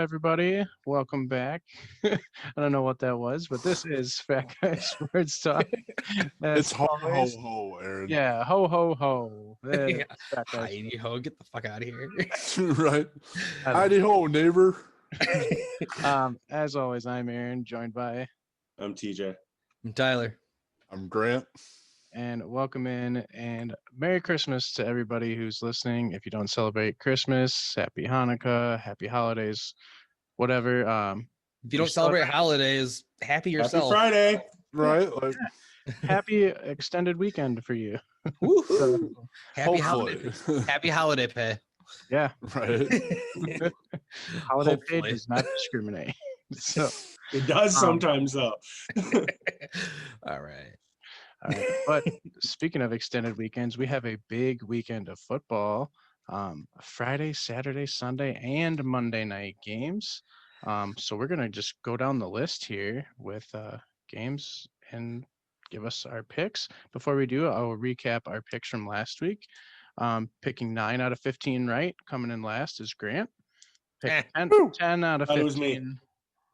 everybody. Welcome back. I don't know what that was, but this is Fat Guy Sports Talk. As It's ho ho always, ho, Aaron. yeah, ho ho ho. Yeah. Fat Guy Heidi ho, get the fuck out of here. Right? I Howdy ho, neighbor. As always, I'm Aaron, joined by I'm TJ. I'm Tyler. I'm Grant. and welcome in and Merry Christmas to everybody who's listening. If you don't celebrate Christmas, Happy Hanukkah, Happy Holidays, whatever. If you don't celebrate holidays, happy yourself. Happy Friday. Right? Like, happy extended weekend for you. Woohoo. Happy hopefully. holiday. Happy holiday pay. Yeah, Right? holiday pay Hopefully. does not discriminate. So, It does sometimes though. All right. all right. But speaking of extended weekends, we have a big weekend of football. Friday, Saturday, Sunday, and Monday night games. So we're gonna just go down the list here with games and give us our picks. Before we do, I'll recap our picks from last week. Picking 9 out of 15 right. Coming in last is Grant. Picked 10 out of Thought it was 15. me.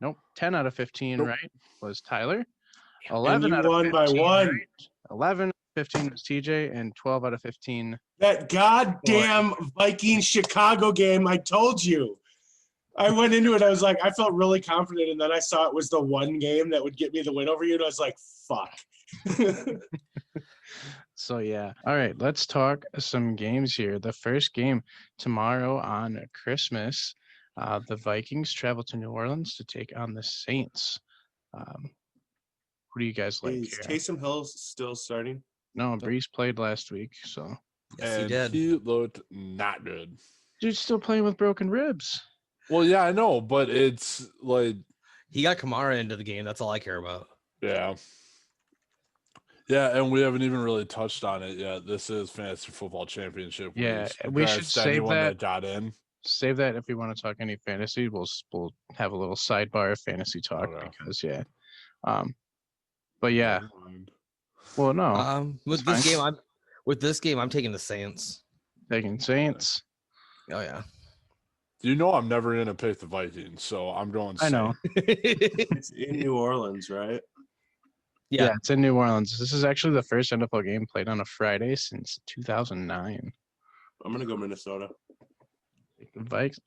Nope. 10 out of 15 Nope. right was Tyler. And 11 you out of won 15 by one. right. 11 15 was TJ, and 12 out of 15. That goddamn Vikings Chicago game, I told you. I went into it, I was like, I felt really confident, and then I saw it was the one game that would get me the win over you, and I was like, fuck. So yeah. All right, let's talk some games here. The first game tomorrow on Christmas, the Vikings travel to New Orleans to take on the Saints. Who do you guys like Is here? Taysom Hill still starting? No, Breeze played last week, so Yes, he And did. he looked not good. dude's still playing with broken ribs. Well, yeah, I know, but it's like, He got Kamara into the game. That's all I care about. yeah. Yeah, and we haven't even really touched on it yet. This is Fantasy Football Championship. Yeah, week. we Congrats should to save anyone that. got in. Save that if we want to talk any fantasy. We'll have a little sidebar of fantasy talk Okay. because yeah. But yeah. Never mind. Well, no. With it's this fine. game, I'm taking the Saints. Taking Saints. Oh yeah. You know I'm never going to pick the Vikings, so I'm going I know. It's in New Orleans, right? Yeah, it's in New Orleans. This is actually the first NFL game played on a Friday since 2009. I'm going to go Minnesota. The Vikes.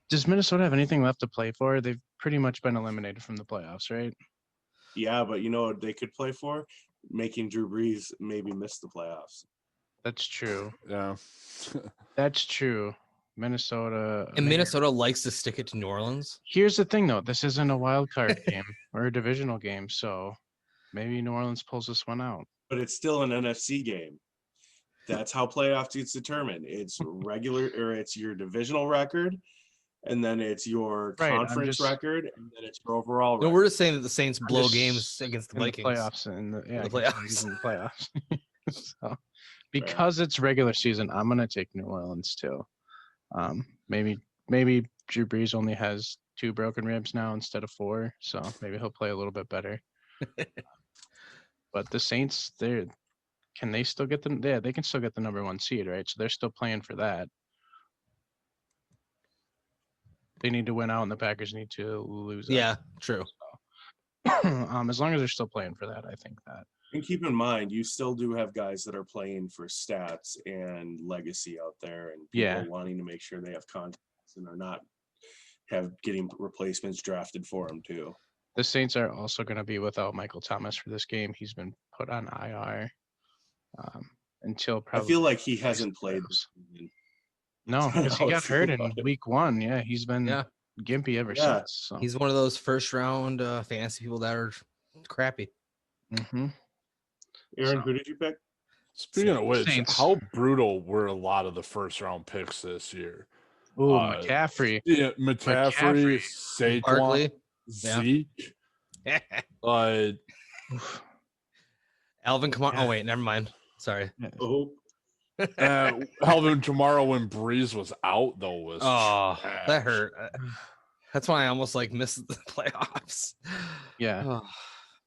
Does Minnesota have anything left to play for? They've pretty much been eliminated from the playoffs, right? Yeah, but you know what they could play for? Making Drew Brees maybe miss the playoffs. That's true. Yeah. That's true. Minnesota. And man. Minnesota likes to stick it to New Orleans. Here's the thing, though. This isn't a wild card game or a divisional game, so maybe New Orleans pulls this one out. But it's still an NFC game. That's how playoffs gets determined. It's regular, or it's your divisional record, and then it's your Right, I'm conference just- record, and then it's your overall No, record. we're just saying that the Saints blow just games against the In the Vikings. playoffs, in the the playoffs. In the playoffs. So, because it's regular season, I'm gonna take New Orleans too. Maybe Drew Brees only has 2 broken ribs now instead of 4, so maybe he'll play a little bit better. But the Saints, can they still get them? Yeah, they can still get the number 1 seed, right? So they're still playing for that. They need to win out, and the Packers need to lose. Yeah, true. Out. As long as they're still playing for that, I think that. And keep in mind, you still do have guys that are playing for stats and legacy out there, and people Yeah. wanting to make sure they have contacts and are not getting replacements drafted for them too. The Saints are also going to be without Michael Thomas for this game. He's been put on IR until probably. I feel like he hasn't played playoffs. this season. No, because he how I got feel hurt in about it. week 1. Yeah, he's been Yeah. gimpy ever Yeah. since. So. He's one of those first round fantasy people that are crappy. Mhm. Aaron, So- who did you pick? Speaking of which, Saints. how brutal were a lot of the first round picks this year? Ooh, Uh, McCaffrey. Yeah, McCaffrey, Saquon, Barkley. Zeke. Like, Alvin Kamara. Oh wait, never mind. Sorry. Oh, Alvin Kamara when Breeze was out though was Oh, trash. that hurt. That's why I almost missed the playoffs. Yeah, Oh,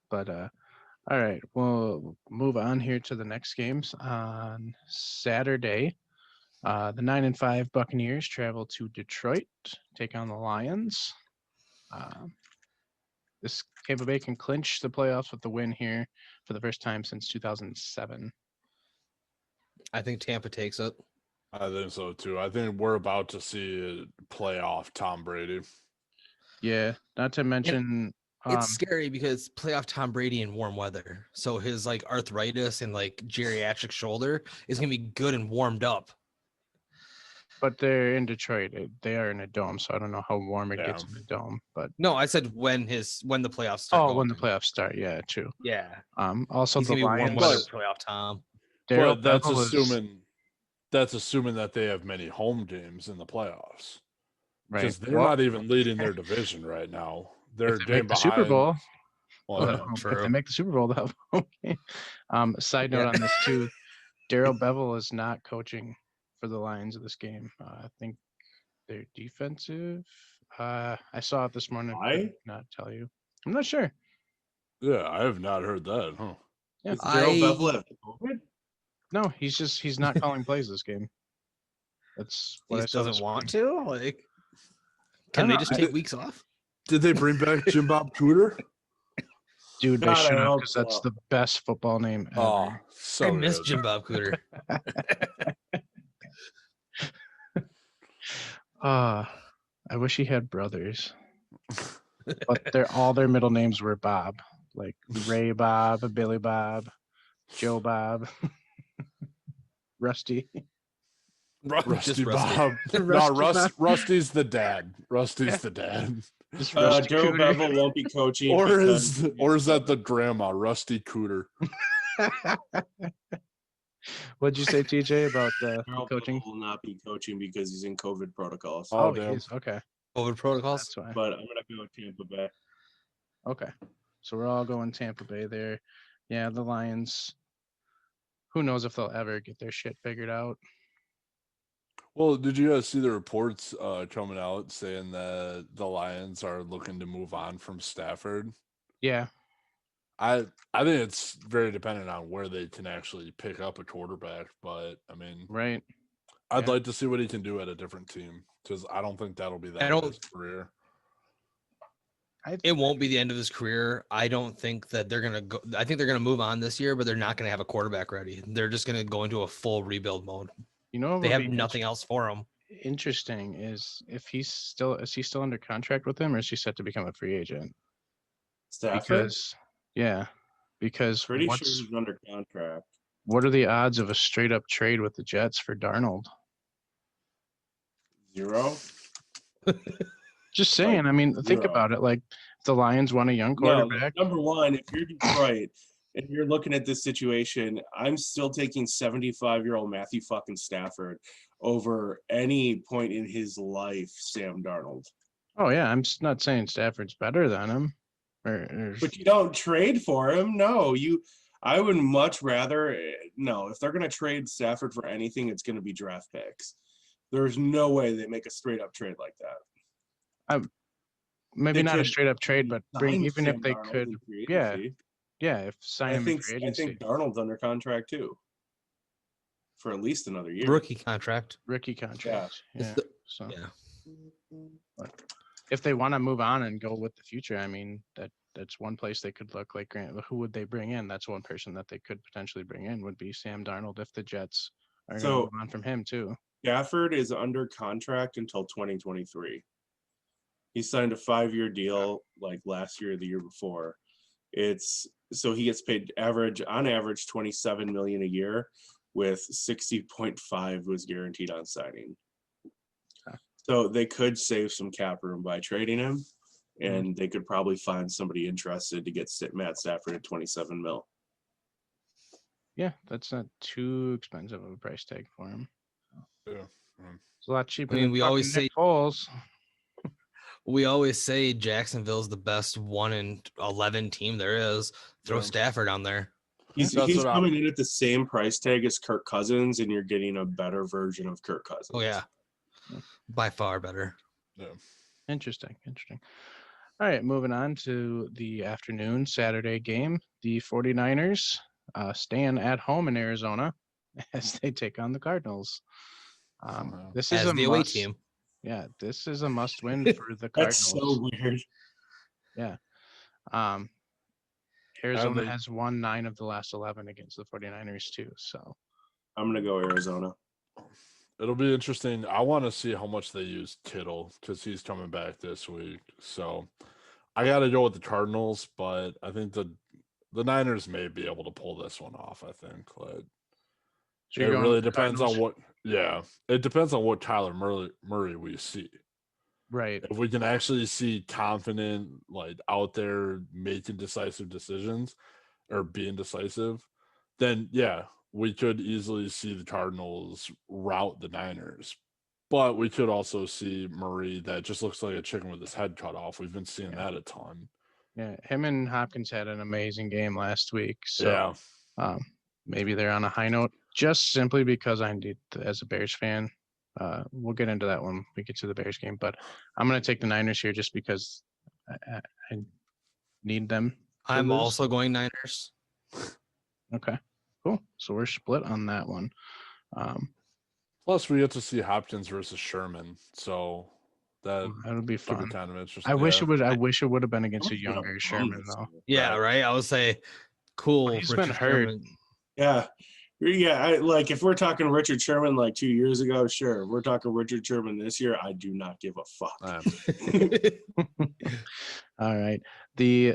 but all right, we'll move on here to the next games on Saturday. The 9-5 Buccaneers travel to Detroit, take on the Lions. This Tampa Bay can clinch the playoffs with the win here for the first time since 2007. I think Tampa takes it. I think so too. I think we're about to see a playoff Tom Brady. Yeah, not to mention It's scary because playoff Tom Brady in warm weather. So his like arthritis and like geriatric shoulder is gonna be good and warmed up. but they're in Detroit. They are in a dome, so I don't know how warm it gets Yeah. in the dome. But No, I said when the playoffs start. when the going. playoffs start, yeah, true. Yeah. Also He's the gonna be warm Lions. weather But- playoff Tom. Daryl But that's Bevell is- assuming that they have many home games in the playoffs. right. Because they're Well, not even leading their division right now. They're if they game make the Super behind. Bowl. Well, yeah. If True. they make the Super Bowl, they'll have a home game. Side note Yeah. on this too, Daryl Bevell is not coaching for the Lions of this game. I think they're defensive. I saw it this morning. Why? Could not tell you. I'm not sure. Yeah, I have not heard that. Huh. Yeah. Does Daryl I- Bevell have COVID? No, he's not calling plays this game. That's He what I just saw doesn't this want morning. to. Like, I can don't they know, just I- take weeks off? Did they bring back Jim Bob Cooter? Dude, they God, I should have hope because that's so. the best football name ever. Oh, so I miss good. Jim Bob Cooter. I wish he had brothers. But all their middle names were Bob. Like Ray Bob, Billy Bob, Joe Bob, Rusty. Rusty Just Rusty. Bob. No, Rusty Bob. Rusty's the dad. Rusty's the dad. Just Rusty Daryl Cooter. Bevel won't be coaching. Or because- is that the grandma, Rusty Cooter? What'd you say, TJ, about Daryl coaching? Bevel will not be coaching because he's in COVID protocols. Oh, Oh, he damn. is. Okay. COVID protocols. That's why. But I'm gonna go with Tampa Bay. Okay. So we're all going Tampa Bay there. Yeah, the Lions. Who knows if they'll ever get their shit figured out? Well, did you guys see the reports coming out saying that the Lions are looking to move on from Stafford? Yeah. I think it's very dependent on where they can actually pick up a quarterback, but I mean, Right. I'd Yeah. like to see what he can do at a different team because I don't think that'll be that I in don't- his career. It won't be the end of his career. I don't think that they're gonna go. I think they're gonna move on this year, but they're not gonna have a quarterback ready. They're just gonna go into a full rebuild mode. You know, what They would have be nothing else for him. interesting is if is he still under contract with them, or is he set to become a free agent? Stafford. Because Pretty sure what's he's under contract. what are the odds of a straight up trade with the Jets for Darnold? 0. Just saying. I mean, think zero. about it. Like, if the Lions want a young No, quarterback. number one, if you're Detroit and you're looking at this situation, I'm still taking 75-year-old Matthew fucking Stafford over any point in his life, Sam Darnold. Oh yeah, I'm not saying Stafford's better than him. But you don't trade for him. No, I would much rather no. If they're gonna trade Stafford for anything, it's gonna be draft picks. There's no way they make a straight up trade like that. maybe they not a could straight up trade, but Sign even if Sam they Darnold could, in free yeah, agency. if sign I him in think free I agency, think Darnold's under contract too, for at least another year. Rookie contract. rookie contract. It's Yeah. the- So yeah. if they want to move on and go with the future, I mean that's one place they could look. Like Grant, who would they bring in? That's one person that they could potentially bring in would be Sam Darnold if the Jets are going to So- move on from him too. Stafford is under contract until 2023. He signed a 5-year deal like last year or the year before. So he gets paid on average 27 million a year, with 60.5 was guaranteed on signing. Okay. So they could save some cap room by trading him, and they could probably find somebody interested to get Matt Stafford at 27 mil. Yeah, that's not too expensive of a price tag for him. Yeah. It's a lot cheaper. I mean, than we always fucking Nick say- Foles. We always say Jacksonville's the best 1-11 team there is. Throw Yeah. Stafford on there. He's That's what I'm- coming in at the same price tag as Kirk Cousins, and you're getting a better version of Kirk Cousins. Oh yeah, by far better. Interesting. All right, moving on to the afternoon Saturday game. The 49ers stand at home in Arizona as they take on the Cardinals. This is As a the away must, team. Yeah, this is a must win for the That's Cardinals. so weird. Yeah. Arizona they- has won 9 of the last 11 against the 49ers too. So I'm gonna go Arizona. It'll be interesting. I want to see how much they use Kittle because he's coming back this week. So I got to go with the Cardinals, but I think the Niners may be able to pull this one off. I think so it you're going really with the depends on Cardinals? it depends on what Kyler Murray we see. Right. If we can actually see confident, like out there making decisive decisions or being decisive, then yeah, we could easily see the Cardinals rout the Niners. But we could also see Murray that just looks like a chicken with his head cut off. We've been seeing that a ton. Yeah, him and Hopkins had an amazing game last week. So Yeah. maybe they're on a high note just simply because I need, as a Bears fan, we'll get into that when we get to the Bears game, but I'm going to take the Niners here just because I need them. to I'm lose. also going Niners. Okay, cool. So we're split on that one. Plus, we get to see Hopkins versus Sherman, so that That'll be could be fun. kind of interesting. I wish yeah. it would. I wish it would have been against a Sherman's been younger bum Sherman this though. year. Yeah, right. I would say cool. He's been hurt. Sherman. Yeah. Like if we're talking Richard Sherman like 2 years ago, sure. If we're talking Richard Sherman this year, I do not give a fuck. All right. The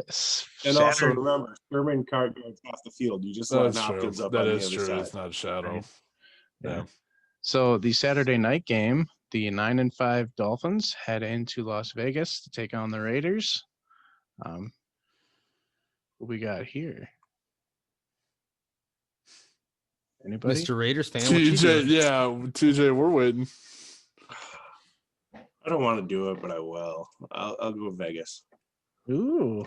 And also Saturday, remember, Sherman cart goes off the field. You just let That's true. Hopkins up That on the is other true. side. It's not Shadow. Right. Yeah. So the Saturday night game, the 9-5 Dolphins head into Las Vegas to take on the Raiders. What we got here? Anybody? Mr. Raiders fan. what you TJ, doing? yeah, TJ, we're waiting. I don't want to do it, but I will. I'll go Vegas. Ooh,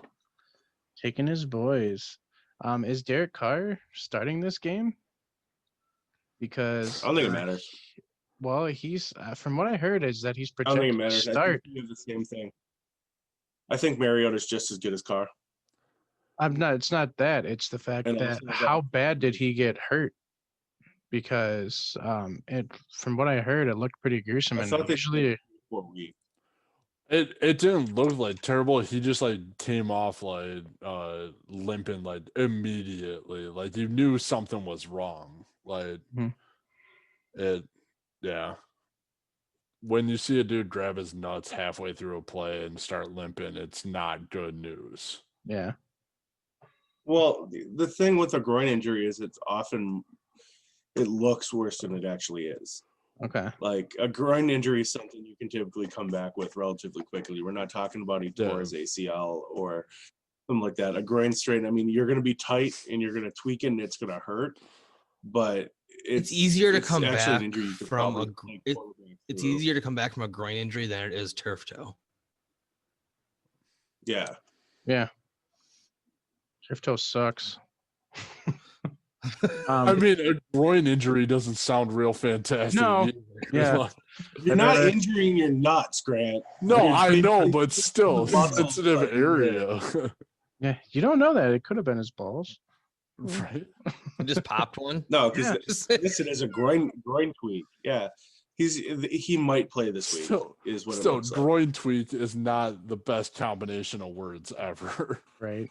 taking his boys. Is Derek Carr starting this game? Because I don't think it matters. well, he's from what I heard is that he's I don't think projected it to matters. I start. think we have the same thing. I think Mariota's just as good as Carr. I'm not. It's not that. It's the fact And that also that- how bad did he get hurt? Because it from what I heard, it looked pretty gruesome. I And thought they usually, What week? It didn't look like terrible. He just like came off like limping like immediately. Like you knew something was wrong. Like Mhm. yeah. When you see a dude grab his nuts halfway through a play and start limping, it's not good news. yeah, Well, the thing with a groin injury is it looks worse than it actually is. okay, Like a groin injury is something you can typically come back with relatively quickly. We're not talking about he tore Yeah. his ACL or something like that. A groin strain, I mean, you're going to be tight and you're going to tweak it and it's going to hurt, but It's easier to come actually back an injury you could from probably a take it- quarterback It's through. easier to come back from a groin injury than it is turf toe. Yeah. yeah. Drift toe sucks. I mean, a groin injury doesn't sound real fantastic. No. either. Yeah. Like, You're I'd not rather- injuring your nuts, Grant. no, You're I being know, pretty but still, muscles, sensitive but- area. Yeah, you don't know that. It could have been his balls. Right? You just popped one. No, because Just- listen, as a groin tweak, yeah, he might play this week. Still, Is what it still looks like. groin tweak is not the best combination of words ever. Right.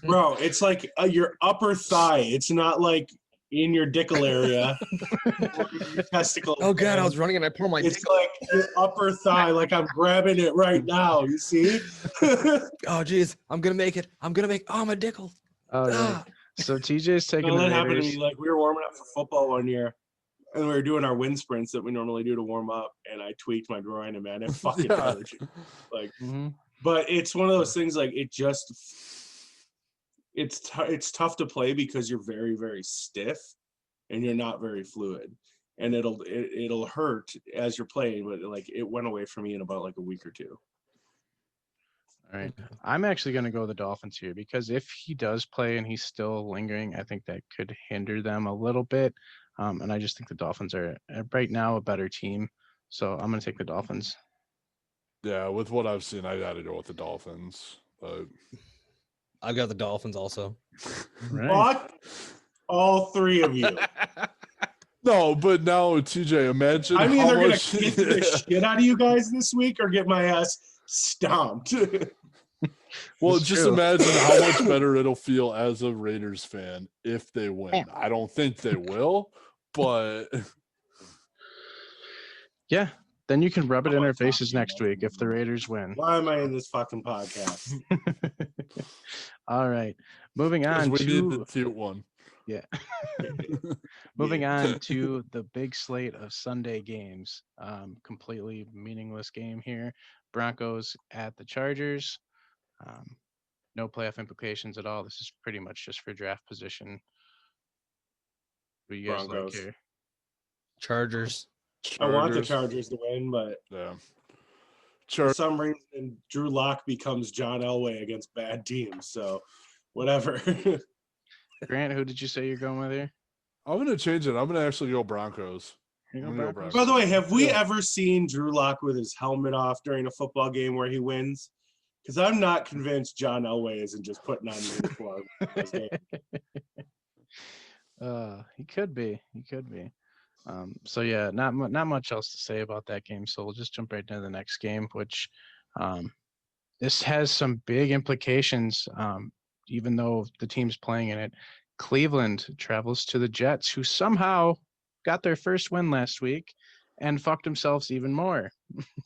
Bro, it's like your upper thigh. It's not like in your dickle area, or your testicle. Oh god, I was running and I pulled my It's dick. like your upper thigh, like I'm grabbing it right now. You see? Oh jeez, I'm gonna make it. Oh my dickle. All right. Ah. So TJ's taking No, the that happened to Raiders. me. Like we were warming up for football one year, and we were doing our wind sprints that we normally do to warm up, and I tweaked my groin, and man, it fucking Yeah. hurt. Like, Mhm. but it's one of those things. Like it just, it's tough to play because you're very very stiff, and you're not very fluid, and it'll hurt as you're playing. But like it went away for me in about like a week or two. All right. I'm actually going to go the Dolphins here because if he does play and he's still lingering, I think that could hinder them a little bit. And I just think the Dolphins are right now a better team. So I'm going to take the Dolphins. Yeah, with what I've seen, I got to go with the Dolphins. But I've got the Dolphins also. Right. Fuck all three of you. No, but now TJ, imagine I'm how either gonna much. kick the shit out of you guys this week or get my ass stomped. Well, It's just true. imagine how much better it'll feel as a Raiders fan if they win. Yeah. I don't think they will, but Yeah. Then you can rub it I in wanna our talk to faces you next about week if the Raiders win. Why am I in this fucking podcast? All right. Moving 'cause on we need the to cute one. yeah. Moving Yeah. on to the big slate of Sunday games. Completely meaningless game here. Broncos at the Chargers. No playoff implications at all. This is pretty much just for draft position. What do you guys Broncos. like here? Chargers. I want the Chargers. Chargers to win, but Yeah. for some reason, Drew Lock becomes John Elway against bad teams. So, whatever. Grant, who did you say you're going with here? I'm gonna change it. I'm gonna actually go Broncos. You I'm go gonna go Broncos? By the way, have we Yeah. ever seen Drew Lock with his helmet off during a football game where he wins? Because I'm not convinced John Elway isn't just putting on the uniform. for this game. He could be. He could be. So yeah, not much else to say about that game. So we'll just jump right into the next game, which this has some big implications. Even though the team's playing in it, Cleveland travels to the Jets, who somehow got their first win last week and fucked themselves even more.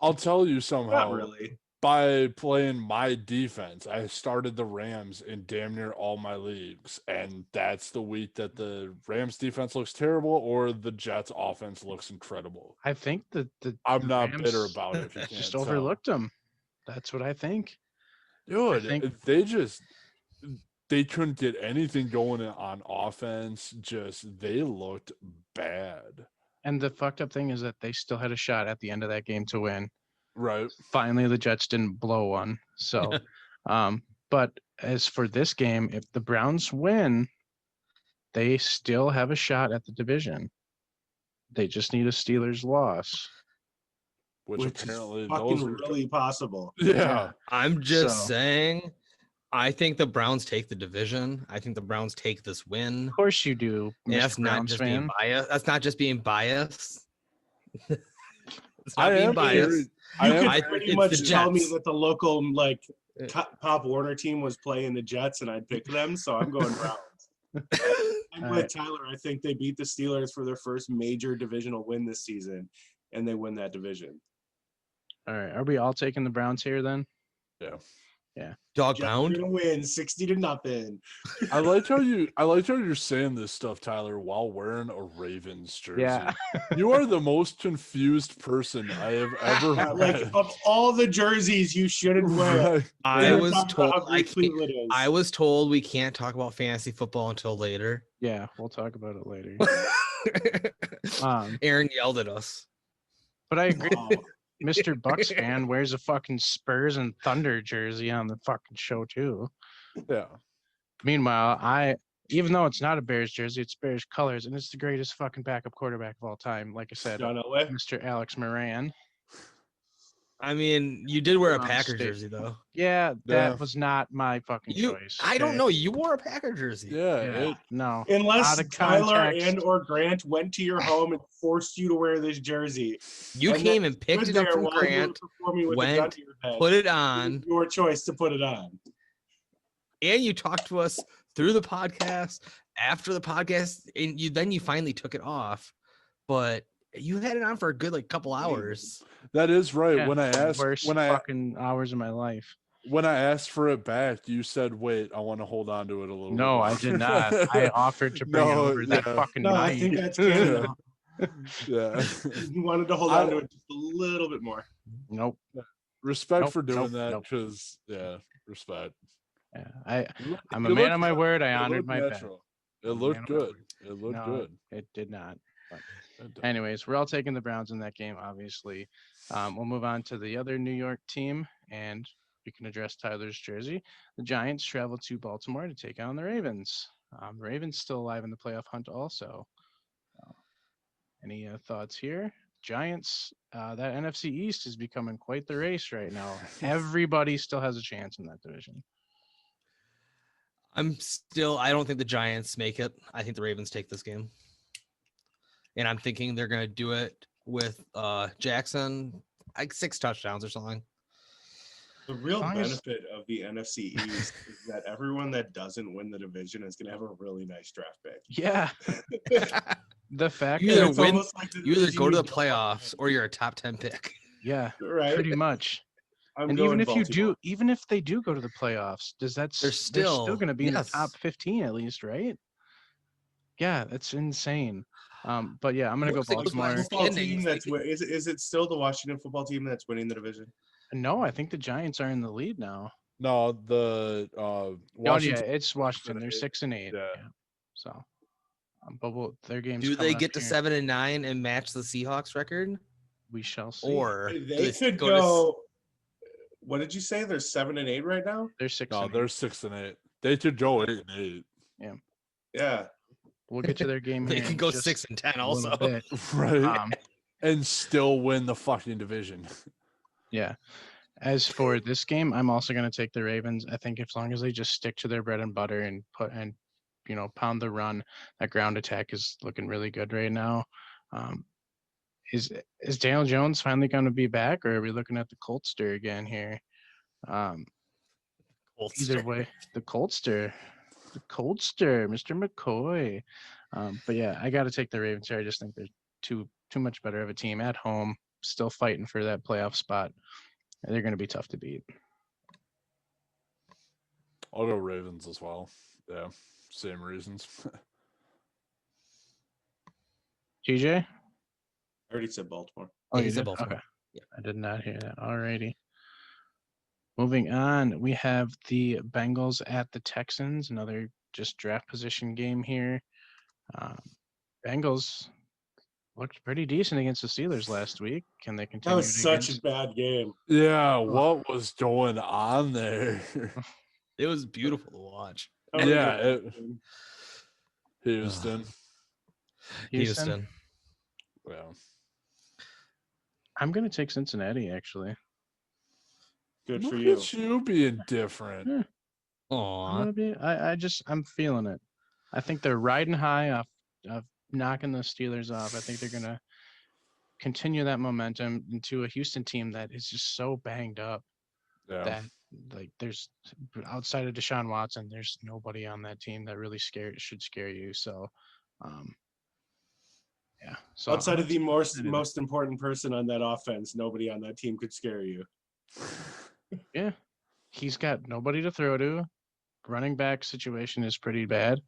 I'll tell you Not somehow. really. By playing my defense, I started the Rams in damn near all my leagues, and that's the week that the Rams defense looks terrible or the Jets offense looks incredible. I think that the I'm not bitter Rams about it. If you can't just tell. overlooked them. That's what I think. Dude, think- they couldn't get anything going on offense. They looked bad. And the fucked up thing is that they still had a shot at the end of that game to win. Right. Finally, the Jets didn't blow one. So, but as for this game, if the Browns win, they still have a shot at the division. They just need a Steelers loss. Which Which apparently is fucking those are really possible. yeah. I'm just So- saying, I think the Browns take the division. I think the Browns take this win. Of course you do, And Mr. that's not Browns just fan. being biased. That's not just being biased. It's I not being am biased. very- You I am could I- pretty it's much the tell me Jets. that the local Pop Warner team was playing the Jets and I'd pick them, so I'm going Browns. I'm All with right. Tyler. I think they beat the Steelers for their first major divisional win this season, and they win that division. All right. Are we all taking the Browns here then? Dog Jets are pound. gonna win 60-0. I like how you're saying this stuff, Tyler, while wearing a Ravens jersey. Yeah. You are the most confused person I have ever met. Like of all the jerseys you shouldn't wear. Right. I you're was talking told about how I great can't, Cleveland is. I was told we can't talk about fantasy football until later. Yeah, we'll talk about it later. Aaron yelled at us. But I agree. Oh, Mr. Bucks fan wears a fucking Spurs and Thunder jersey on the fucking show too. Yeah. Meanwhile, even though it's not a Bears jersey, it's Bears colors, and it's the greatest fucking backup quarterback of all time. Like I said, John Elway. Mr. Alex Moran. I mean, you did wear a Wrong Packer state. jersey though. Yeah, Yeah. that was not my fucking You, choice. I don't okay? know. You wore a Packer jersey. Yeah. Yeah, no. Unless Out of Tyler context. and or Grant went to your home and forced you to wear this jersey. You And came then and picked stood it up there from while you were Grant, performing with a gun went, to your head. put it It on, was your choice to put it on. and you talked to us through the podcast, after the podcast, and you finally took it off. But you had it on for a good couple hours. That is right. Yeah, When I asked worst fucking hours of my life. when I asked for it back, you said, "Wait, I want to hold on to it a little." No, bit I did not. I offered to bring it No, over that yeah. fucking No, I night. think that's good. Yeah. You wanted to hold on to it just a little bit more. Nope. Respect Nope, for doing nope, that, nope. because respect. Yeah, You look- I'm a you man looked of my good. word. I It honored looked my bet. natural. It I'm a man looked of my good. word. It looked No, good. It did not. It did. Anyways, we're all taking the Browns in that game, obviously. We'll move on to the other New York team, and we can address Tyler's jersey. The Giants travel to Baltimore to take on the Ravens. The Ravens still alive in the playoff hunt also. Any thoughts here? Giants, that NFC East is becoming quite the race right now. Everybody still has a chance in that division. I don't think the Giants make it. I think the Ravens take this game. and I'm thinking they're gonna do it with Jackson, like 6 touchdowns or something. The real long as- benefit of the NFC East is that everyone that doesn't win the division is going to have a really nice draft pick. Yeah, the fact You either that It's win- almost like the You either division go to the don't wanna playoffs or you're a top 10 pick. yeah, win. Right. pretty much. I'm And going even if you Baltimore. do, even if they do go to the playoffs, they're still still- going to be in the top yes. 15 at least, right? Yeah, that's insane. But yeah, I'm going to go Looks like it was Baltimore. last- Football standings, team they that's is it still the Washington football team that's winning the division? No, I think the Giants are in the lead now. No, the Oh Washington. yeah, it's Washington. They're 6-8. 6-8. Yeah. Yeah. So, but their games. Do coming they up get to here. 7 and 9 and match the Seahawks record, We shall see. or do They could go to go. What did you say? They're 7-8 right now. They're 6. No, they're 6-8. They could go 8-8. Yeah. We'll get to their game they here. can in go just 6 and 10 a little also. bit. Right. Um, And still win the fucking division. yeah. As for this game, I'm also going to take the Ravens. I think as long as they just stick to their bread and butter and pound the run, that ground attack is looking really good right now. Is Daniel Jones finally going to be back, or are we looking at the Coltster again here? Either way, the Coldster, Mr. McCoy. But yeah, I got to take the Ravens here. I just think they're too much better of a team at home, still fighting for that playoff spot. They're going to be tough to beat. I'll go Ravens as well. Yeah, same reasons. TJ? I already said Baltimore. Oh, Yeah, you he said did? Baltimore. Okay. Yeah. I did not hear that. Alrighty. Moving on, we have the Bengals at the Texans. Another just draft position game here. Bengals looked pretty decent against the Steelers last week. Can they continue? That was such a against- bad game. Yeah, what was going on there? It was beautiful to watch. That was a Yeah, good it- game. Houston. Houston? Yeah. I'm going to take Cincinnati, actually. Good for Look you. at you being different. I'm Aw. gonna be. I'm feeling it. I think they're riding high off of knocking the Steelers off. I think they're gonna continue that momentum into a Houston team that is just so banged up Yeah. that like there's outside of Deshaun Watson, there's nobody on that team that really should scare you. So, yeah. So Outside of the most Cincinnati. important person on that offense, nobody on that team could scare you. Yeah, he's got nobody to throw to. Running back situation is pretty bad.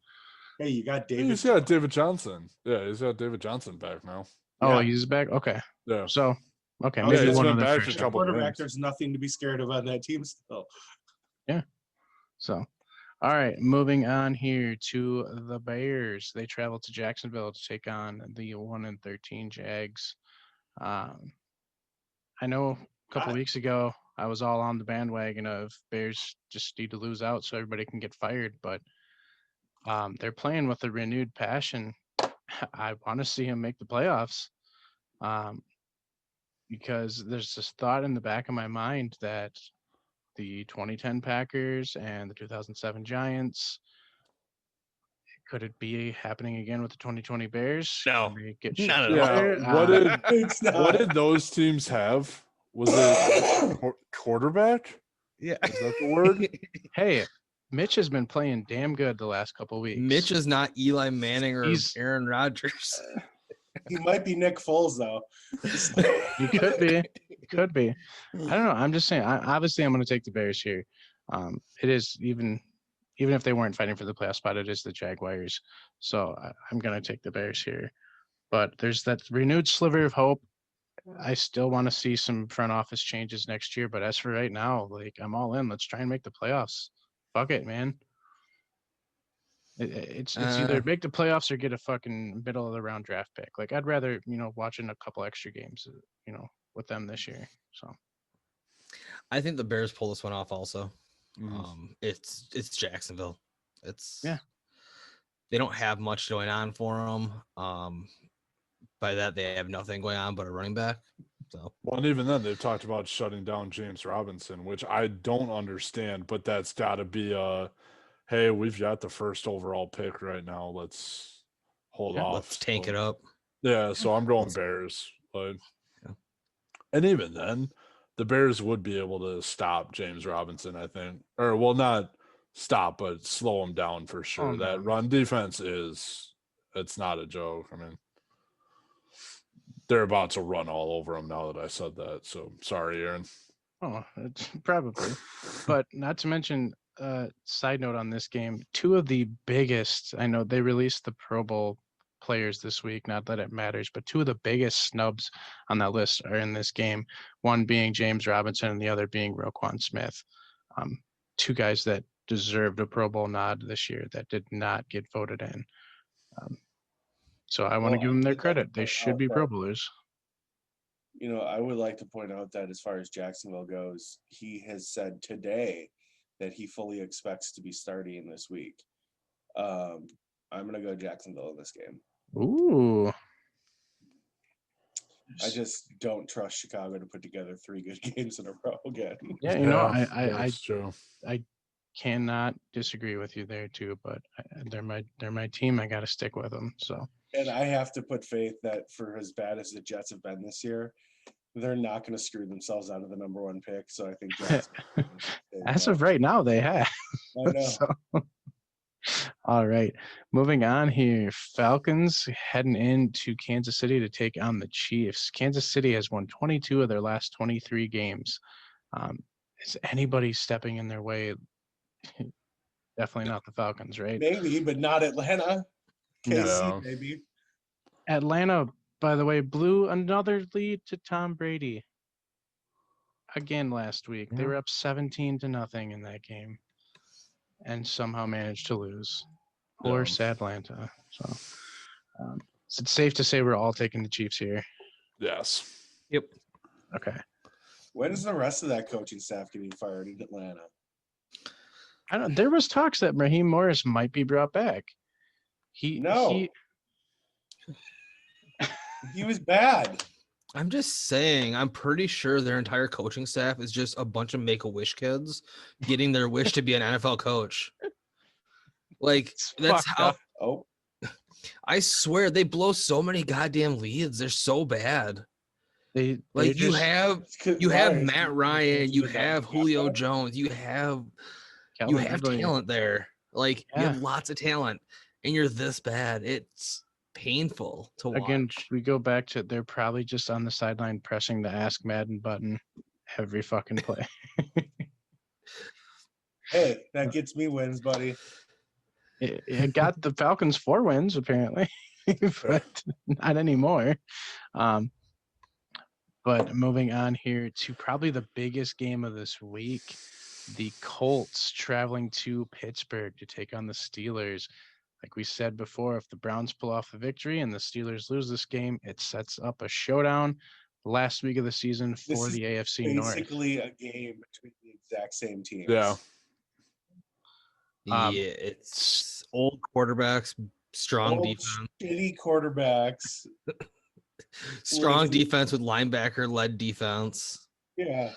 Hey, you got David. He's got David Johnson. Yeah, he's got David Johnson back now. Oh, Yeah. he's back. Okay, Yeah. so okay, Oh, maybe yeah, he's one been of the back for first. a couple quarterback. games. There's nothing to be scared of on that team still. So, all right, moving on here to the Bears. They travel to Jacksonville to take on the 1-13 Jags. I know a couple weeks ago I was all on the bandwagon of Bears just need to lose out so everybody can get fired, but they're playing with a renewed passion. I want to see him make the playoffs, because there's this thought in the back of my mind that the 2010 Packers and the 2007 Giants. Could it be happening again with the 2020 Bears? No, Can they get not shit at all. there? Yeah. What did It's not. what did those teams have? Was it quarterback? Yeah. Is that the word? Hey, Mitch has been playing damn good the last couple weeks. Mitch is not Eli Manning or He's- Aaron Rodgers. He might be Nick Foles though. He could be. He could be. I don't know. I'm just saying. Obviously, I'm going to take the Bears here. It is even if they weren't fighting for the playoff spot, it is the Jaguars. So I'm going to take the Bears here. But there's that renewed sliver of hope. I still want to see some front office changes next year. But as for right now, like I'm all in. Let's try and make the playoffs. Fuck it, man. It's either make the playoffs or get a fucking middle of the round draft pick. Like I'd rather watching a couple extra games, with them this year. So I think the Bears pull this one off also. Mhm. It's Jacksonville. It's Yeah. They don't have much going on for them. By that they have nothing going on but a running back. So Well, and even then, they've talked about shutting down James Robinson, which I don't understand, but that's got to be a, hey, we've got the first overall pick right now. Let's hold off. let's tank So, it up. Yeah, so I'm going That's- Bears. Like, Yeah. and even then, the Bears would be able to stop James Robinson, I think. Or well, not stop, but slow him down for sure. him That down. run defense it's not a joke. I mean, they're about to run all over him now that I said that. So sorry, Aaron. Oh, it's probably. But not to mention, side note on this game, two of the biggest, I know they released the Pro Bowl players this week, not that it matters, but two of the biggest snubs on that list are in this game. One being James Robinson and the other being Roquan Smith. Two guys that deserved a Pro Bowl nod this year that did not get voted in. So I want to Well, give I them their would like to credit. They point should out be that- Pro Bowlers. You know, I would like to point out that as far as Jacksonville goes, he has said today that he fully expects to be starting this week. I'm gonna go Jacksonville in this game. Ooh. I just don't trust Chicago to put together 3 good games in a row again. Yeah, you know, Yeah, I that's true. cannot disagree with you there too, but they're my team. I got to stick with them. So And I have to put faith that for as bad as the Jets have been this year, they're not going to screw themselves out of the number 1 pick. So I think as of right now, they have. I know. So, all right, moving on here. Falcons heading into Kansas City to take on the Chiefs. Kansas City has won 22 of their last 23 games. Is anybody stepping in their way? Definitely not the Falcons, right? Maybe, but not Atlanta. KC, No. maybe. Atlanta, by the way, blew another lead to Tom Brady again last week. They Yeah. were up 17-0 in that game and somehow managed to lose. Poor Yeah. Atlanta. So is it safe to say we're all taking the Chiefs here? Yes. Yep. Okay. When is the rest of that coaching staff getting fired in Atlanta? I don't. There was talks that Raheem Morris might be brought back. No. He was bad. I'm just saying, I'm pretty sure their entire coaching staff is just a bunch of Make-A-Wish kids getting their wish to be an NFL coach. Like, It's that's fucked how up. Oh, I swear they blow so many goddamn leads. They're so bad. They Like you just- have Matt Ryan, you have Julio Jones, you have Calvin have Ridley- talent there. Like you have Yeah. lots of talent, and you're this bad. It's painful to watch. Again, we go back to they're probably just on the sideline pressing the Ask Madden button every fucking play. Hey, that gets me wins, buddy. It got the Falcons 4 wins apparently, but not anymore. But moving on here to probably the biggest game of this week, the Colts traveling to Pittsburgh to take on the Steelers. Like we said before, if the Browns pull off a victory and the Steelers lose this game, it sets up a showdown last week of the season This for is the AFC North. Basically, a game between the exact same teams. Yeah. Um, yeah, it's old quarterbacks, strong Old, defense, shitty quarterbacks. strong with- defense with linebacker-led defense. Yeah,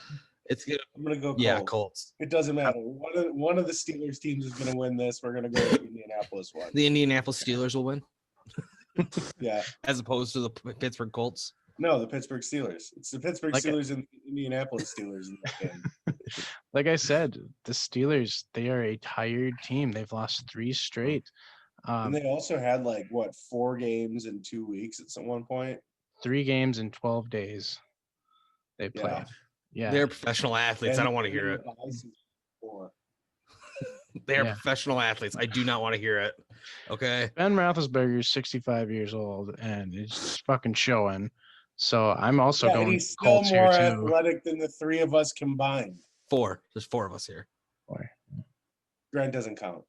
It's good. I'm gonna go. Yeah, Colts. Colts. It doesn't matter. One of the Steelers teams is gonna win this. We're gonna go with the Indianapolis one. The Indianapolis Steelers will win, Yeah. as opposed to the Pittsburgh Colts. No, the Pittsburgh Steelers. It's the Pittsburgh Like Steelers and the Indianapolis Steelers in that game. Like I said, the Steelers, they are a tired team. They've lost 3 straight. And they also had 4 games in 2 weeks at some one point. 3 games in 12 days they Yeah. played. Yeah. They're professional athletes. I And don't want to hear it. the high season before. They're Yeah. professional athletes. I do not want to hear it. Okay. Ben Roethlisberger is 65 years old and it's fucking showing. So I'm also Yeah, and going he's still Colts more here too. athletic than the 3 of us combined. 4. There's 4 of us here. Grant doesn't count.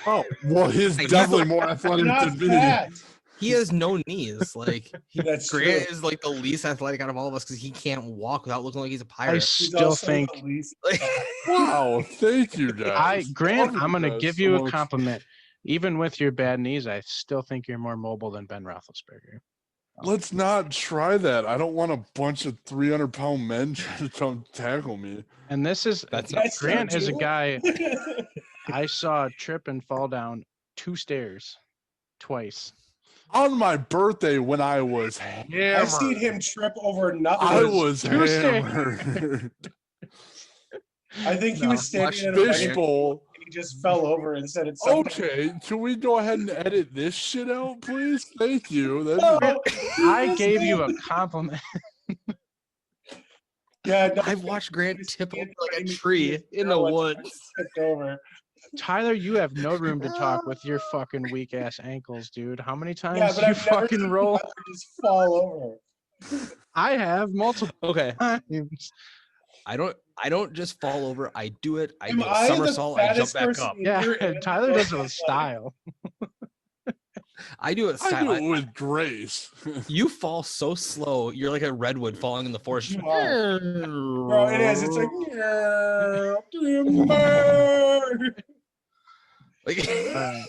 Oh, well, he's Hey, definitely more athletic Not than me. fat. He has no knees. Like That's Grant true. is like the least athletic out of all of us because he can't walk without looking like he's a I pirate. He's still also think the least- Like, Wow, thank you guys. Grant, I'm gonna Guys, give you so a much. compliment. Even with your bad knees, I still think you're more mobile than Ben Roethlisberger. Let's not try that. I don't want a bunch of 300-pound men trying to come tackle me. And this is That's That's Grant not is a true. guy I saw trip and fall down 2 stairs twice. On my birthday when I was hammered. I've seen him trip over nothing. I was Tuesday. hammered. I think he No, was standing in a Fish wedding bowl. and he just fell over and said it's something. Okay, can we go ahead and edit this shit out, please? Thank you. That's No, I he gave was you a there. compliment. Yeah, no, I've watched Grant he was tip over standing like a right in tree his in the girl and woods. tipped over. Tyler, you have no room to talk with your fucking weak ass ankles, dude. How many Yeah, times but do you I've never fucking seen roll? Tyler just fall over. I have multiple Okay, times. I don't just fall over. I do it. I Am do a I the somersault. I jump fattest back person up. in Yeah, here and Tyler the does it most with athletic? style. I do it I style. do it with grace. You fall so slow. You're like a redwood falling in the forest. You are. Bro, it is. It's like, yeah, timber. Like, Alright.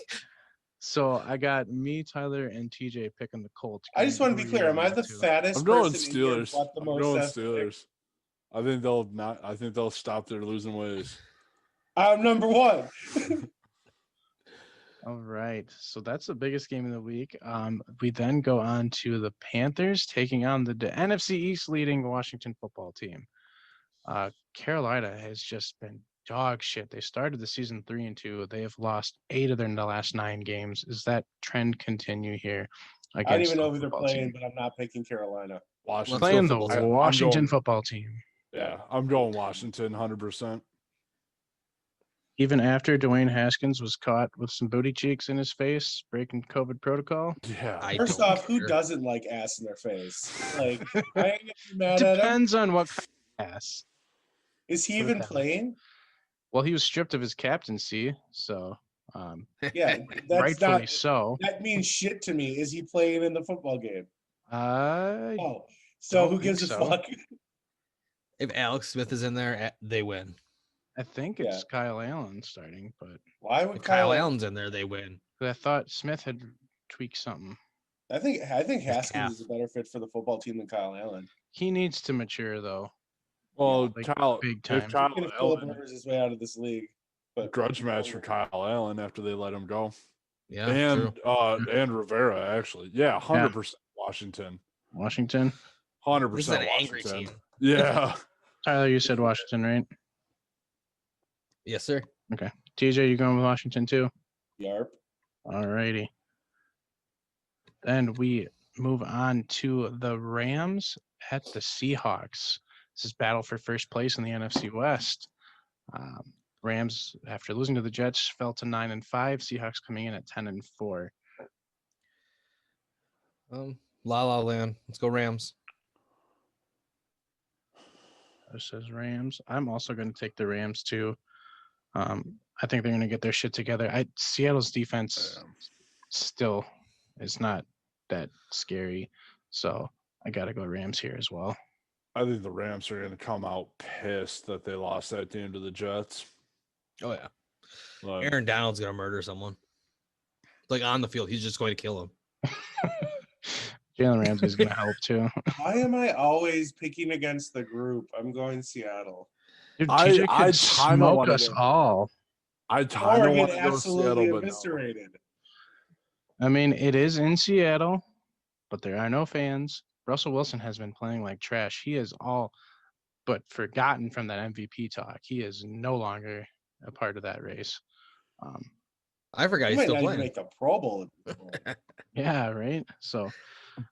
So I got me, Tyler, and TJ picking the Colts. I just want to be Who are you clear. Am I going the to? fattest I'm going person in here Steelers. but the I'm most going athletic? Steelers. I think they'll not. I think they'll stop their losing ways. I'm number one. All right. So that's the biggest game of the week. We then go on to the Panthers taking on the NFC East leading Washington football team. Carolina has just been dog shit. They started the season 3-2. They have lost 8 of their last 9 games. Is that trend continue here? I don't even the know who they're football playing, team? but I'm not picking Carolina. Washington. Playing the football team. I'm Washington going- football team. Yeah, I'm going Washington 100%. Even after Dwayne Haskins was caught with some booty cheeks in his face, breaking COVID protocol. Yeah. I First don't off, who care. doesn't like ass in their face? Like, I ain't gonna be mad at him. Depends on what kind of ass. Is he Put it even that way. playing? Well, he was stripped of his captaincy, so Yeah, that's rightfully not. so. That means shit to me. Is he playing in the football game? Oh, so don't who think gives a so. fuck? If Alex Smith is in there, they win. I think Yeah. it's Kyle Allen starting, but Why would If Kyle Kyle? Allen's in there, they win. I thought Smith had tweaked something. I think Haskins calf. is a better fit for the football team than Kyle Allen. He needs to mature though. Well, like, Kyle, big if time. He's Kyle gonna Philip Allen, Rivers his way out of this league. But grudge match for Kyle Allen after they let him go, Yeah, and true. and Rivera actually. Yeah, 100% Washington. Washington. 100% This is an Washington. angry team. Yeah. Tyler, you said Washington, right? Yes, sir. TJ, you going with Washington too? Yarp. All righty. Then we move on to the Rams at the Seahawks. This is battle for first place in the NFC West. Rams, after losing to the Jets, fell to 9-5. Seahawks coming in at 10-4. La La Land. Let's go Rams. This says Rams. I'm also going to take the Rams too. I think they're going to get their shit together. Seattle's defense still is not that scary, so I got to go Rams here as well. I think the Rams are going to come out pissed that they lost that game to the Jets. Oh yeah. Like, Aaron Donald's gonna murder someone. Like on the field, he's just going to kill him. Jalen Ramsey's going to help too. Why am I always picking against the group? I'm going Seattle. Dude, I TJ could kinda smoke wanted us to- all. I Or kind of get want to go absolutely Seattle, but no. eviscerated. I mean, it is in Seattle, but there are no fans. Russell Wilson has been playing like trash. He is all but forgotten from that MVP talk. He is no longer a part of that race. I forgot He he's might still not even playing. make the Pro Bowl. at this point. Yeah, right. So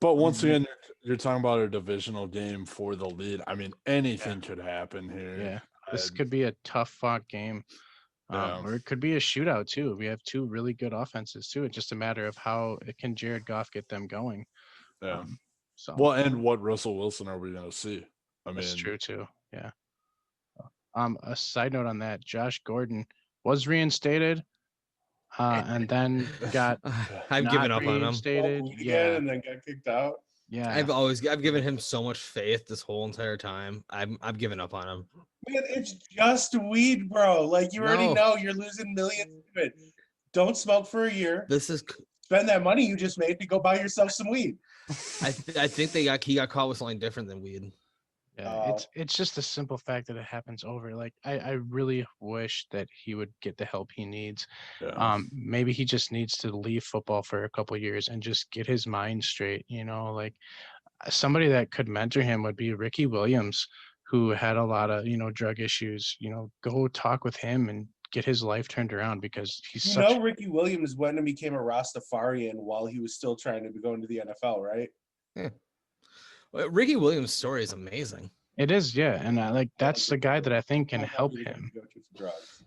But once Mhm. again, you're talking about a divisional game for the lead. I mean, anything could happen here. yeah, this And- could be a tough fought game. Yeah. Or it could be a shootout too. We have two really good offenses too. It's just a matter of how can Jared Goff get them going. Yeah. So Well, and what Russell Wilson are we going to see? I mean, that's true too. Yeah. A side note on that: Josh Gordon was reinstated, and then got I've not given up on him. reinstated. Smoked weed Yeah, again and then got kicked out. yeah. I've given him so much faith this whole entire time. I've given up on him. Man, it's just weed, bro. Like you already No. know you're losing millions of it. Don't smoke for a year. This is Spend that money you just made to go buy yourself some weed. I think he got caught with something different than weed. Yeah, it's just the simple fact that it happens over. Like I really wish that he would get the help he needs. Yeah. Maybe he just needs to leave football for a couple years and just get his mind straight. Like somebody that could mentor him would be Ricky Williams, who had a lot of drug issues. Go talk with him and get his life turned around because he's You such. know, Ricky Williams went and became a Rastafarian while he was still trying to go into the NFL, right? Well, Ricky Williams' story is amazing. It is, yeah, and that's the guy that I think can Not help really him. go to for drugs.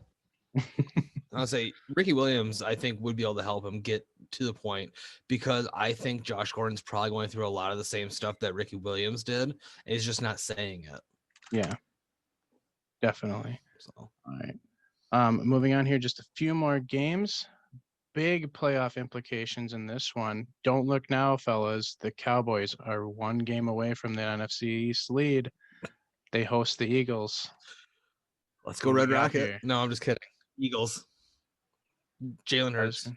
I'll say Ricky Williams, I think, would be able to help him get to the point because I think Josh Gordon's probably going through a lot of the same stuff that Ricky Williams did, and he's just not saying it. Yeah, definitely. So All right. Moving on here, just a few more games. Big playoff implications in this one. Don't look now, fellas. The Cowboys are one game away from the NFC East lead. They host the Eagles. let's go Who we Red got Rocket. here? No, I'm just kidding. Eagles. Jalen Hurts.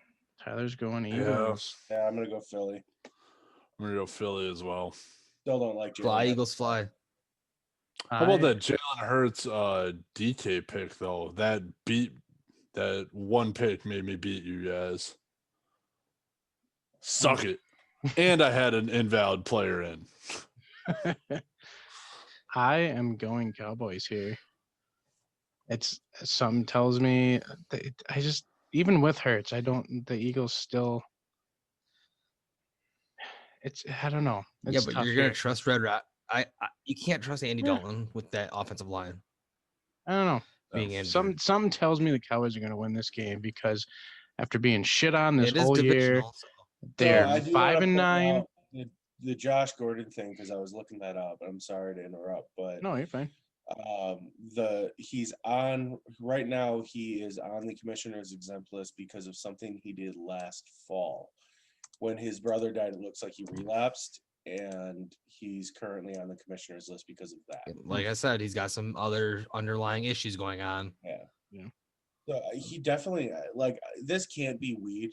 Tyler's going Yeah. Eagles. Yeah, I'm gonna go Philly. I'm gonna go Philly as well. Still don't like Jalen Fly, Hurts. Eagles, fly. How about that Jalen Hurts DK pick though? That one pick made me beat you guys. Suck it. And I had an invalid player in. I am going Cowboys here. It's something tells me that I just even with Hurts, the Eagles still. I don't know. Yeah, It's but tough you're gonna here. trust Red Rock. You can't trust Andy Yeah. Dalton with that offensive line I don't know. being injured. Something tells me the Cowboys are going to win this game because after being shit on this It is whole year, divisional. So. they're I do 5 wanna and point 9. out the Josh Gordon thing because I was looking that up. I'm sorry to interrupt, but No, you're fine. he's on right now. He is on the commissioner's exempt list because of something he did last fall. When his brother died, it looks like he relapsed, and he's currently on the commissioner's list because of that. Like I said, he's got some other underlying issues going on. Yeah. So he definitely this can't be weed.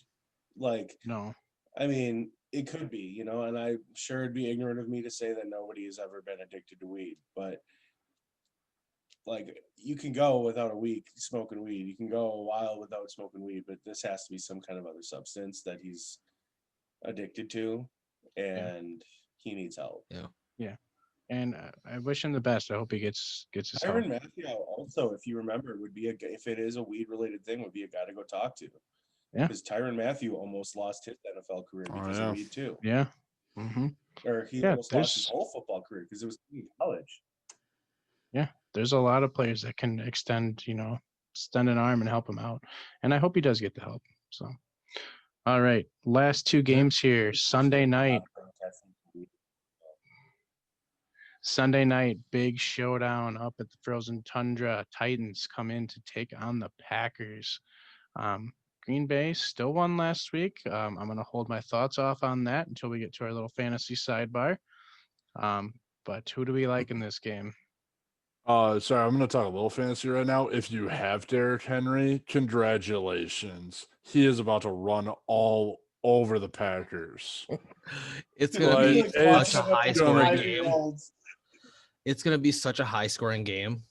Like, No. I mean, it could be, and I'm sure it'd be ignorant of me to say that nobody has ever been addicted to weed, but like you can go without a week smoking weed. You can go a while without smoking weed, but this has to be some kind of other substance that he's addicted to, and he needs help. And I wish him the best. I hope he gets his help. Tyrann Mathieu also, if you remember, would be if it is a weed related thing, would be a guy to go talk to. Yeah. Because Tyrann Mathieu almost lost his NFL career because yeah. of weed too. Yeah. Mm-hmm. Or he Yeah, almost lost his whole football career because it was in college. There's a lot of players that can extend an arm and help him out. And I hope he does get the help. So, all right. Last two games here. Sunday night, big showdown up at the Frozen Tundra. Titans come in to take on the Packers. Green Bay still won last week. I'm going to hold my thoughts off on that until we get to our little fantasy sidebar. But who do we like in this game? Sorry, I'm going to talk a little fancy right now. If you have Derrick Henry, congratulations. He is about to run all over the Packers. It's gonna Like, be it's such a high gonna scoring be- game. It's gonna be such a high scoring game.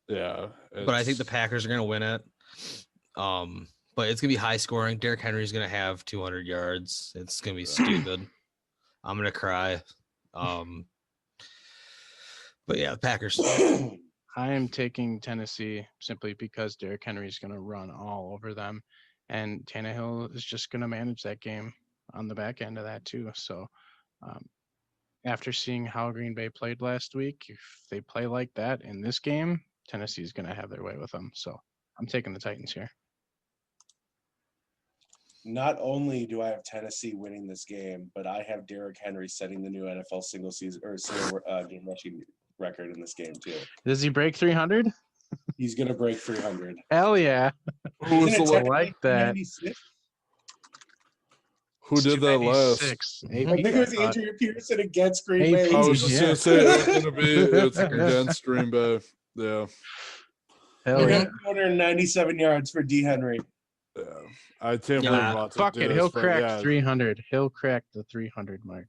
Yeah. But I think the it's- Packers are gonna win it. But it's gonna be high scoring. Derrick Henry's gonna have 200 yards. It's gonna be stupid. I'm gonna cry. But yeah, the Packers. I am taking Tennessee simply because Derrick Henry is going to run all over them. And Tannehill is just going to manage that game on the back end of that too. So after seeing how Green Bay played last week, if they play like that in this game, Tennessee is going to have their way with them. So I'm taking the Titans here. Not only do I have Tennessee winning this game, but I have Derrick Henry setting the new NFL single game rushing record in this game too. Does he break 300? He's gonna break 300. Hell yeah. Who was Isn't the it la- like that. 96? Who did that last? 296. I think it was Andrew Peterson against Green AP. Bay. I was just Yeah. gonna say it's gonna be it's against Green Bay. Yeah. Hell He yeah. got 297 yards for D. Henry. Yeah. I can't believe Yeah, I'm about to Fuck do it. this, He'll but crack yeah, 300. He'll crack the 300 mark.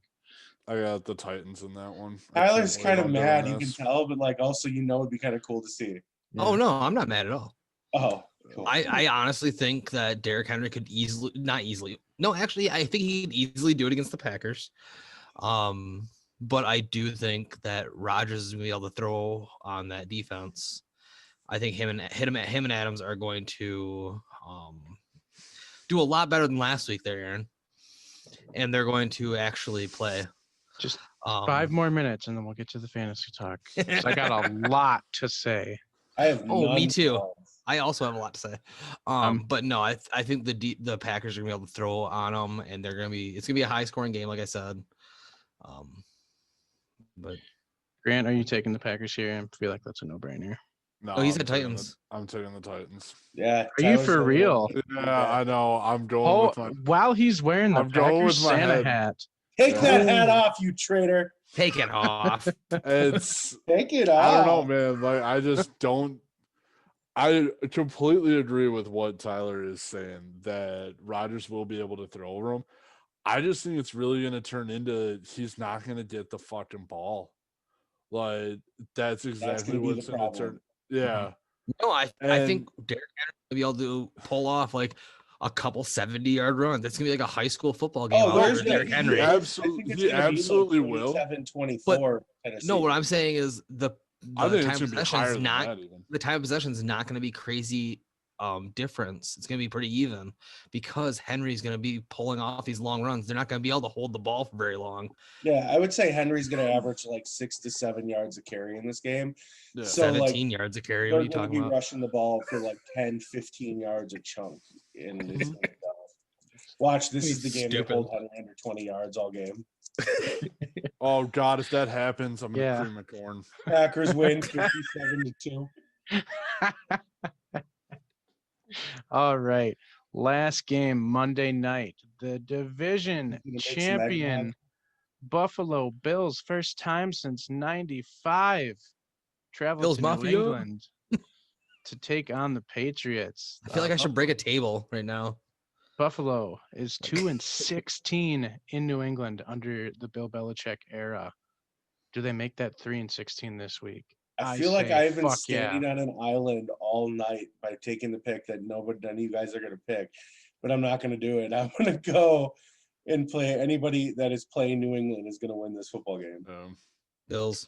I got the Titans in that one. Tyler's kind of mad, you can can tell, but like also it'd be kind of cool to see. Oh no, I'm not mad at all. Oh, cool. I honestly think that Derrick Henry could actually, I think he could easily do it against the Packers. But I do think that Rodgers is gonna be able to throw on that defense. I think him and Adams are going to do a lot better than last week there, Aaron. And they're going to actually play. Just 5 more minutes and then we'll get to the fantasy talk. I got a lot to say. I have me none too. thoughts. I also have a lot to say. But no, I think the Packers are gonna be able to throw on them, and it's gonna be a high scoring game, like I said. But Grant, are you taking the Packers here? I feel like that's a no-brainer. No, he's I'm at taking Titans. I'm taking the Titans. Yeah. Are you for real? Yeah, I know. I'm going Oh, with my. while he's wearing the I'm going Packers with my Santa head. hat. Take that Oh. hat off, you traitor. take it off. It's. Take it off. I don't know, man. Like, I just don't. I completely agree with what Tyler is saying that Rodgers will be able to throw over him. I just think it's really going to turn into he's not going to get the fucking ball. Like, that's exactly gonna be what's the going to turn. problem. Yeah. No, I think And- Derrick Henry will be able to pull off like a couple 70-yard runs. It's gonna be like a high school football game. Oh, out there's for Derrick that. Henry. Yeah. I Absolutely- think it's he gonna be, absolutely will. 27-24. No, what I'm saying is the I think time it's going to be higher possession's than not that even. the time of possession is not going to be crazy difference. It's going to be pretty even because Henry's going to be pulling off these long runs. They're not going to be able to hold the ball for very long. Yeah, I would say Henry's going to average like 6 to 7 yards a carry in this game. Yeah. So, 17 yards a carry. What They're are you going to talking be about? rushing the ball for like 10, 15 yards a chunk. And Mm-hmm. it's gonna go. Watch, this is the game Stupid. to hold Henry under 20 yards all game. Oh, God, if that happens, I'm going to Yeah. cream my corn. Packers win 57-2. All right. Last game, Monday night. The division Gonna make some champion eggnog. Buffalo Bills, first time since 95, travel Bills to Mafia. New England to take on the Patriots. I feel like I should break a table right now. Buffalo is 2-16 in New England under the Bill Belichick era. Do they make that 3-16 this week? I I feel like say, I've been fuck yeah. standing on an island all night by taking the pick that none of you guys are going to pick, but I'm not going to do it. I'm going to go and play anybody that is playing New England is going to win this football game. Bills.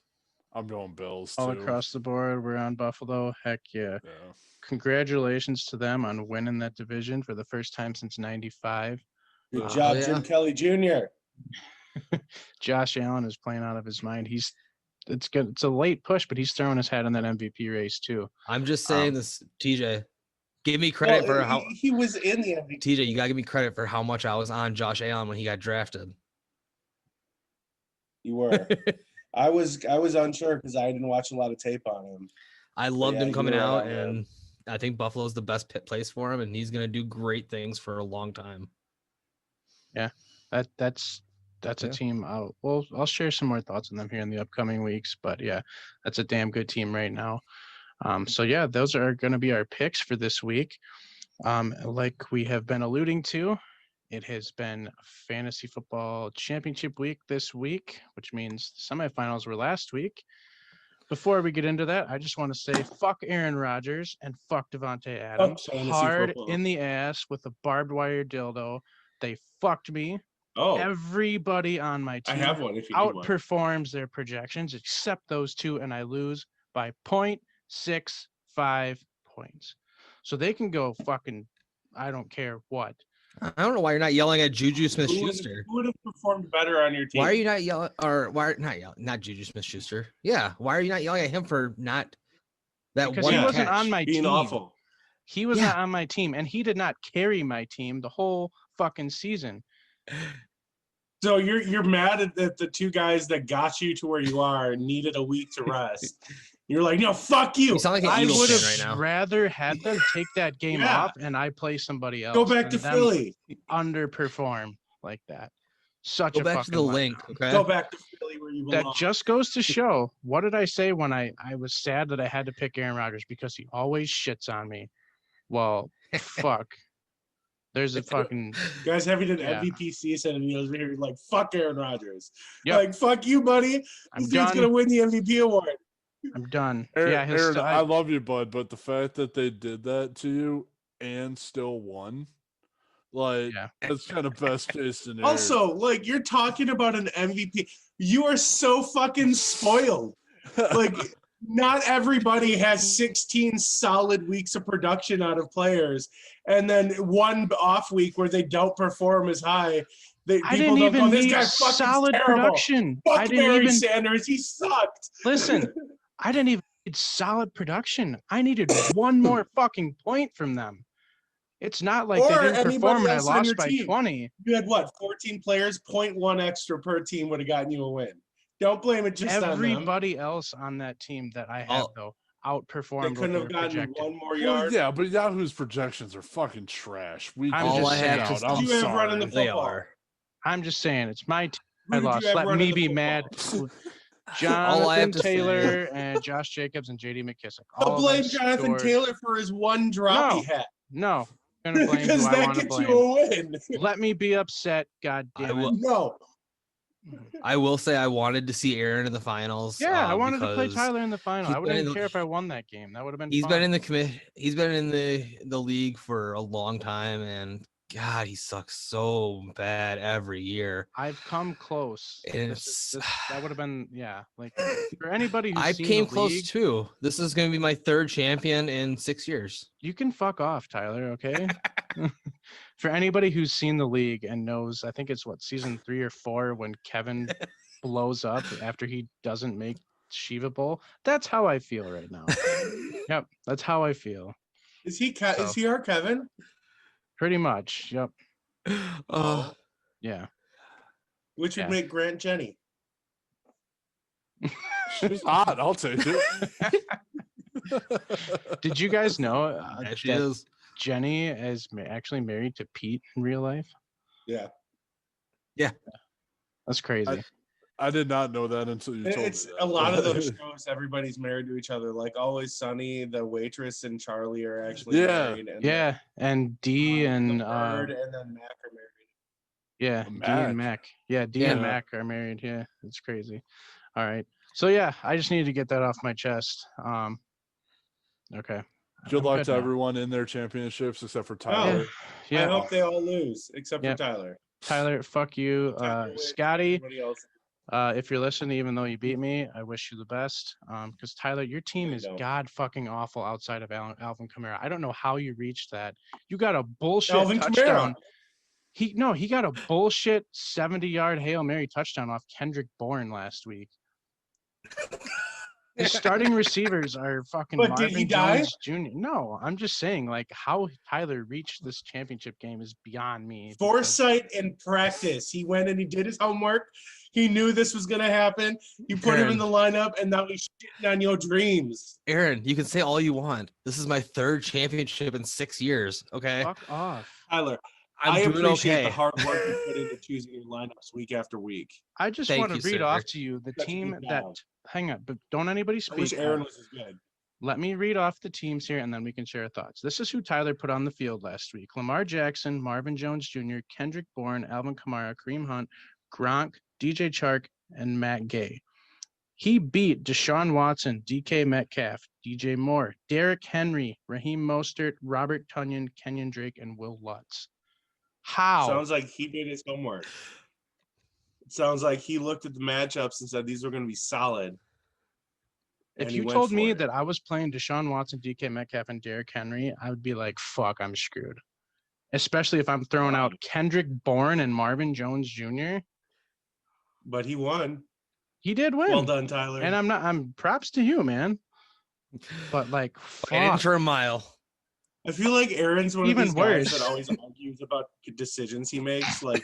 I'm going Bills All too. across the board, we're on Buffalo. Heck yeah. Yeah. Congratulations to them on winning that division for the first time since 95. Good Oh, job, yeah. Jim Kelly Jr. Josh Allen is playing out of his mind. It's good. It's a late push, but he's throwing his hat in that MVP race too. I'm just saying this, TJ. Give me credit Well, for how he was in the MVP. TJ. You gotta give me credit for how much I was on Josh Allen when he got drafted. You were. I was unsure because I didn't watch a lot of tape on him. I loved Yeah, him you coming were right out, on that. and I think Buffalo's the best place for him, and he's gonna do great things for a long time. That's a Yeah. team. I'll share some more thoughts on them here in the upcoming weeks. But yeah, that's a damn good team right now. So yeah, those are going to be our picks for this week. Like we have been alluding to, it has been fantasy football championship week this week, which means the semifinals were last week. Before we get into that, I just want to say fuck Aaron Rodgers and fuck Devontae Adams fantasy hard football. in the ass with a barbed wire dildo. They fucked me. Oh, Everybody on my I team have one if you need one. outperforms their projections except those two, and I lose by 0.65 points. So they can go fucking, I don't care what. I don't know why you're not yelling at Juju Smith-Schuster. Who would have performed better on your team? Why are you not yelling, or why not yelling? Not Juju Smith-Schuster. Yeah, why are you not yelling at him for not that Because one he wasn't catch? on my being team. awful? He was Yeah. not on my team, and he did not carry my team the whole fucking season. So you're mad at the two guys that got you to where you are and needed a week to rest. You're like, no, fuck you. You sound like an I Eagles would fan have right now. rather had them take that game Yeah. off and I play somebody else. Go back to than them Philly. Underperform like that. Such Go a back to fucking the letdown. link, okay? Go back to Philly where you belong. That just goes to show. What did I say when I was sad that I had to pick Aaron Rodgers because he always shits on me? Well, fuck. There's a fucking Guys having an Yeah. MVP season, and you're over here like, fuck Aaron Rodgers. Yep. Like, fuck you, buddy. I'm This dude's done. gonna win the MVP award. I'm done. Aaron, Yeah, he'll Aaron, still, I love you, bud, but the fact that they did that to you and still won, like, Yeah. that's kind of best case scenario. Also, like, you're talking about an MVP. You are so fucking spoiled. Like, not everybody has 16 solid weeks of production out of players, and then one off week where they don't perform as high. I didn't even this need guy fucking solid terrible. production. Fuck I didn't Barry even Sanders. He sucked. listen. I didn't even need solid production. I needed one more fucking point from them. It's not like Or they didn't anybody perform and I else on your lost by team. 20. You had what? 14 players, 0.1 extra per team would have gotten you a win. Don't blame it just on them. Everybody else on that team that I have though They outperformed what couldn't they have were gotten projected. one more Well, yard. yeah, but Yahoo's projections are fucking trash. We I'm can just just saying. say out. Did I'm you have run in the sorry. They football? are. I'm just saying it's my team. I Who did you lost. have Let running me the be football? mad. All I have Jonathan to say- Taylor and Josh Jacobs and JD McKissick. I'll All of blame them Jonathan scored. Taylor for his one drop No. he had. No, I'm gonna blame Because who I that want to gets blame. you a win. Let me be upset. God I damn will- it. No. I will say I wanted to see Aaron in the finals. Yeah, I wanted to play because Tyler in the final. he's I wouldn't been even in- care if I won that game. That would have been. He's fun. been in the commit. He's been in the league for a long time, and God, he sucks so bad every year. I've come close. And That would have been like for anybody who's I seen came the close league, too. This is going to be my third champion in 6 years. you can fuck off, Tyler. Okay. For anybody who's seen the league and knows, I think it's what season 3 or 4 when Kevin blows up after he doesn't make Shiva Bowl. That's how I feel right now. Yep, that's how I feel. Is he So- is he our Kevin? Pretty much. Yep. Oh, Yeah. Which would Yeah. make Grant Jenny. She's hot. I'll take it. Did you guys know yeah, she that is. Jenny is actually married to Pete in real life? Yeah. That's crazy. I did not know that until you told It's me. a that. lot of those shows. Everybody's married to each other. Like Always Sunny, the waitress and Charlie are actually Yeah. married. And Yeah, and D the and Bird and then Mac are married. yeah, D and Mac. Yeah, D and Yeah. Mac are married. Yeah, it's crazy. All right. So yeah, I just needed to get that off my chest. Okay. Good I'm luck good to now. everyone in their championships except for Oh, Tyler. Yeah. I hope they all lose except Yep. for Tyler. Tyler, fuck you. Tyler wins, Scotty, everybody else- if you're listening, even though you beat me, I wish you the best. Because Tyler, your team I is don't. god fucking awful outside of Alvin Kamara. I don't know how you reached that. You got a bullshit Alvin touchdown. Kamara. He got a bullshit 70-yard Hail Mary touchdown off Kendrick Bourne last week. The starting receivers are fucking But did he Marvin die? Jones Jr. No, I'm just saying, like, how Tyler reached this championship game is beyond me. because- Foresight and practice. He went and he did his homework. He knew this was going to happen. He put him in Aaron. the lineup, and now he's shitting on your dreams. Aaron, you can say all you want. This is my third championship in 6 years. Okay, Fuck off. Tyler, I'm I doing appreciate okay. the hard work you put into choosing your lineups week after week. I just Thank want to you, read sir. off to you the Shut team me that. down. Hang on, but don't anybody I speak. wish Aaron was as good. Let me read off the teams here and then we can share our thoughts. This is who Tyler put on the field last week. Lamar Jackson, Marvin Jones Jr., Kendrick Bourne, Alvin Kamara, Kareem Hunt, Gronk, DJ Chark, and Matt Gay. He beat Deshaun Watson, DK Metcalf, DJ Moore, Derrick Henry, Raheem Mostert, Robert Tonyan, Kenyon Drake, and Will Lutz. How? Sounds like he did his homework. It sounds like he looked at the matchups and said these were going to be solid. If and he you went told for me it. that I was playing Deshaun Watson, DK Metcalf, and Derrick Henry, I would be like, fuck, I'm screwed. Especially if I'm throwing out Kendrick Bourne and Marvin Jones Jr. But he won. He did win. Well done, Tyler. And I'm props to you, man. But like, An inch fuck. or a mile. I feel like Aaron's one Even of these guys worse. that always argues about decisions he makes. Like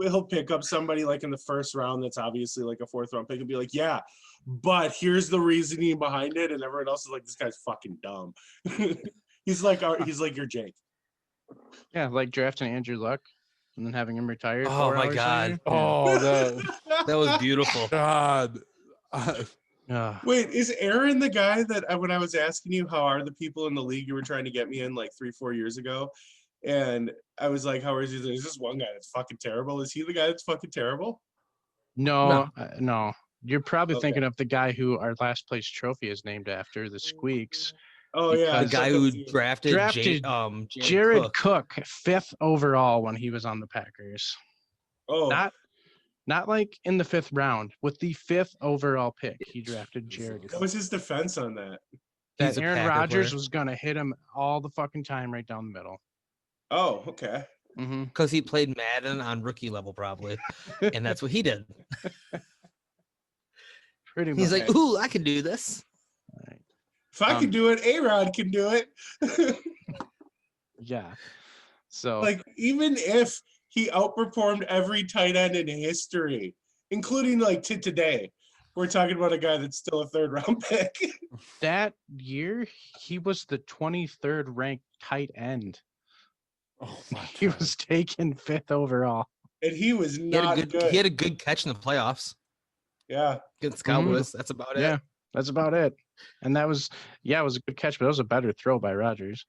he'll pick up somebody like in the first round that's obviously like a fourth round pick and be like, yeah, but here's the reasoning behind it, and everyone else is like, this guy's fucking dumb. he's like your Jake. Yeah, like drafting Andrew Luck and then having him retired. Oh 4 my hours God. later. Oh, that That was beautiful. God. Yeah. Wait, is Aaron the guy that when I was asking you how are the people in the league you were trying to get me in like 3-4 years ago, And I was like, how is he? Is this one guy that's fucking terrible? Is he the guy that's fucking terrible? No, no. You're probably Okay. thinking of the guy who our last place trophy is named after, the Squeaks. Oh yeah, The Because guy who drafted, drafted Jared Jared Cook. Cook 5th overall when he was on the Packers. Oh, Not like in the 5th round. With the 5th overall pick, he drafted Jared what Cook. was his defense on that? That He's a Aaron Packer Rodgers player. was gonna hit him all the fucking time right down the middle. Oh, okay. Mm-hmm. Because he played Madden on rookie level, probably. And that's what he did. Pretty much. He's like, ooh, I can do this. All right. If I can do it, A-Rod can do it. Yeah. So Like, even if he outperformed every tight end in history, including like to today, we're talking about a guy that's still a 3rd round pick. that year, he was the 23rd ranked tight end. Oh my He God. was taken 5th overall. And he was He had, not good. he had a good catch in the playoffs Yeah. against the Cowboys. That's about it. Yeah, that's about it. And that was, it was a good catch, but it was a better throw by Rodgers.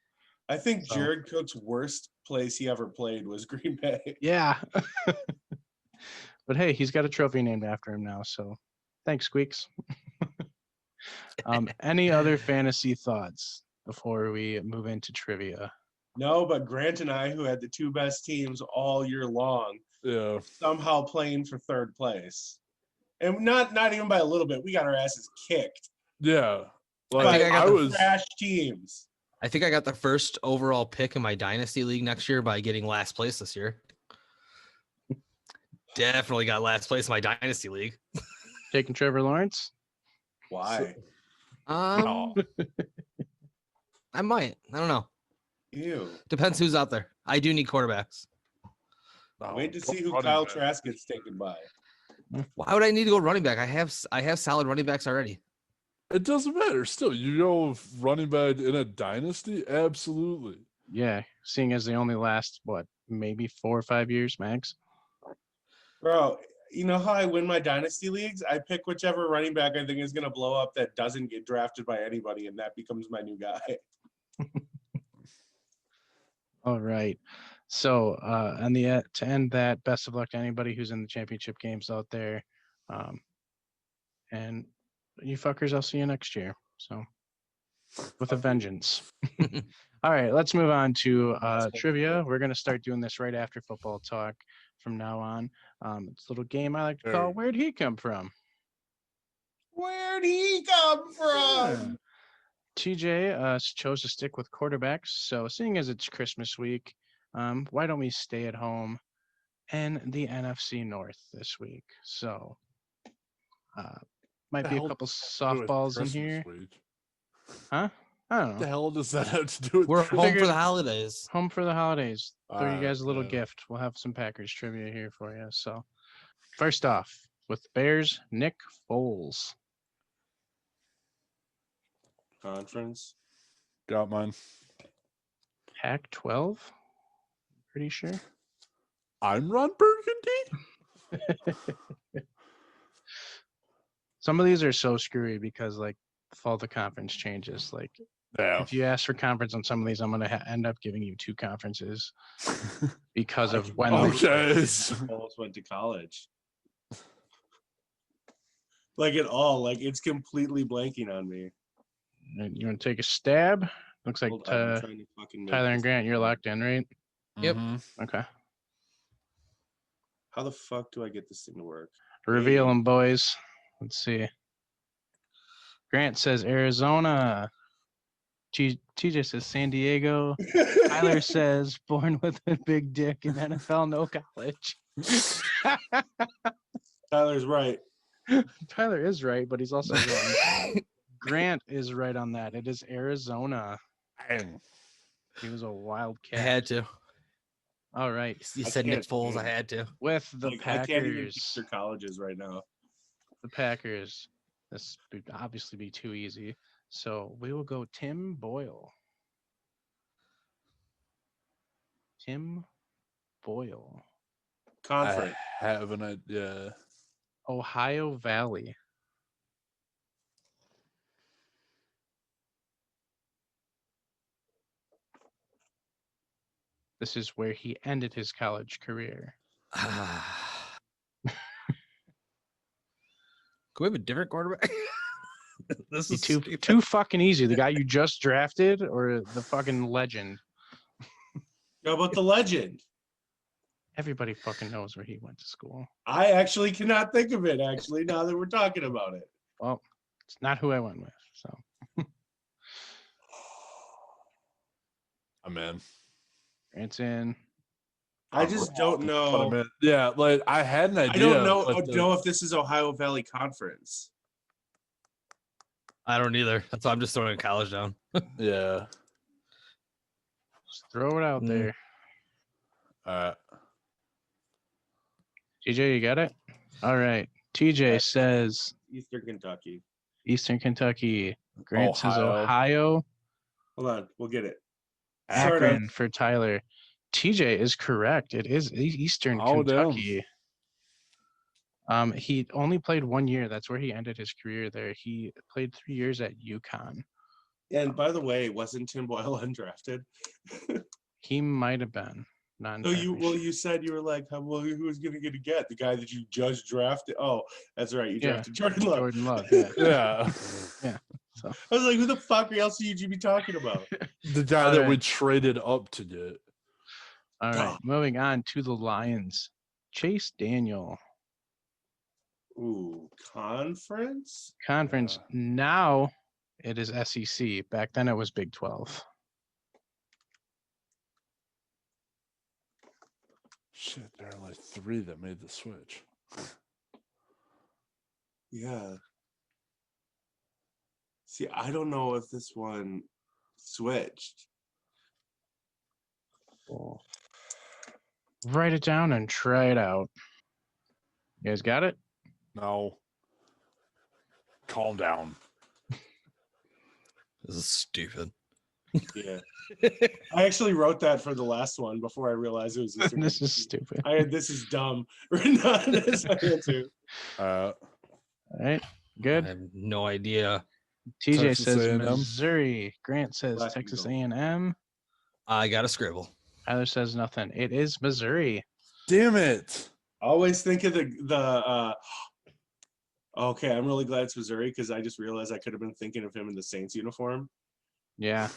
I think So- Jared Cook's worst place he ever played was Green Bay. Yeah. But hey, he's got a trophy named after him now. So thanks, Squeaks. Any other fantasy thoughts before we move into trivia? No, but Grant and I, who had the 2 best teams all year long, Yeah. somehow playing for 3rd place. And not even by a little bit. We got our asses kicked Yeah. I Like think I by got the was trash teams. I think I got the first overall pick in my dynasty league next year by getting last place this year. Definitely got last place in my dynasty league. Taking Trevor Lawrence? Why? Oh. I might. I don't know. Ew. Depends who's out there. I do need quarterbacks. no, Wait to see who running Kyle back. Trask gets taken by. Why would I need to go running back? I have solid running backs already. It doesn't matter. Still, you go running back in a dynasty? Absolutely. Yeah, seeing as they only last, maybe 4 or 5 years max? Bro, you know how I win my dynasty leagues? I pick whichever running back I think is going to blow up that doesn't get drafted by anybody, and that becomes my new guy. All right. So, and to end that, best of luck to anybody who's in the championship games out there. And you fuckers, I'll see you next year. So, with a vengeance. All right, let's move on to trivia. We're going to start doing this right after football talk from now on. It's a little game I like to call Sure. Where'd He Come From? Where'd he come from? TJ chose to stick with quarterbacks. So, seeing as it's Christmas week, why don't we stay at home and the NFC North this week? So, might The be a hell couple does that have to do with softballs in Christmas here. week? Huh? I don't What the know. hell does that have to do with We're Christmas? home for figured- the holidays. Home for the holidays. Throw you guys a little yeah. gift. We'll have some Packers trivia here for you. So, first off, with Bears, Nick Foles. Conference. Got mine. Pac-12? Pretty sure. I'm Ron Burgundy. Some of these are so screwy because, like, fall the conference changes. Like, Yeah. if you ask for conference on some of these, I'm going to end up giving you 2 conferences because of when Oh, they okay. Almost went to college. Like it all, like it's completely blanking on me. You want to take a stab? Looks like Hold on, I'm trying to fucking make Tyler and this Grant, you're up. locked in, right? Yep. Mhm. Okay. How the fuck do I get this thing to work? Reveal Hey. them, boys. Let's see. Grant says Arizona. TJ says San Diego. Tyler says born with a big dick in NFL, no college. Tyler's right. Tyler is right, but he's also wrong. Grant is right on that. It is Arizona. Dang. He was a wild I cat. had to. All right. You I said Nick can't Foles. I do it. had to. With the Like, I can't even Packers. picture colleges right now. The Packers. This would obviously be too easy. So we will go Tim Boyle. Tim Boyle. Conference. I have an idea. Ohio Valley. This is where he ended his college career. Can we have a different quarterback? This Be is too stupid. too fucking easy. The guy you just drafted or the fucking legend? How about the legend? Everybody fucking knows where he went to school. I actually cannot think of it, actually, now that we're talking about it. Well, it's not who I went with. So I'm in. Grant's in. I just don't But I'm know. in. Yeah, like I had an I idea. don't know, but the- know if this is Ohio Valley Conference. I don't either. That's why I'm just throwing college down. Yeah. Just throw it out Mm. there. Uh, TJ, you got it? All right. TJ says Eastern Kentucky. Eastern Kentucky. Grant says Ohio. Ohio. Hold on, we'll get it. Sort of. Akron for Tyler. TJ is correct. It is Eastern Oh, damn. Kentucky. He only played 1 year. That's where he ended his career there. He played 3 years at UConn. And by the way, wasn't Tim Boyle undrafted? He might have been. Not So entirely sure. you said you were like, well, who's gonna get the guy that you just drafted? Oh, that's right, you Yeah, drafted Jordan Love. Jordan Love. Yeah. yeah. So I was like, who the fuck else would you be talking about? The guy All that we right. traded up to get. all right. Oh. Moving on to the Lions. Chase Daniel. Ooh, conference? Conference. Now it is SEC. Back then it was Big 12. Shit, there are like 3 that made the switch. Yeah. See, I don't know if this one switched. Cool. Write it down and try it out. You guys got it? No. Calm down. This is stupid. Yeah. I actually wrote that for the last one before I realized it was Eastern This is Kentucky. stupid. I had this is dumb written on this answer. Uh, All right. I Good. have no idea. TJ Texas says A&M. Missouri. Grant says Black Texas Eagle. A&M. I got a scribble. Tyler says nothing. It is Missouri. damn it. Always think of the okay, I'm really glad it's Missouri because I just realized I could have been thinking of him in the Saints uniform. Yeah.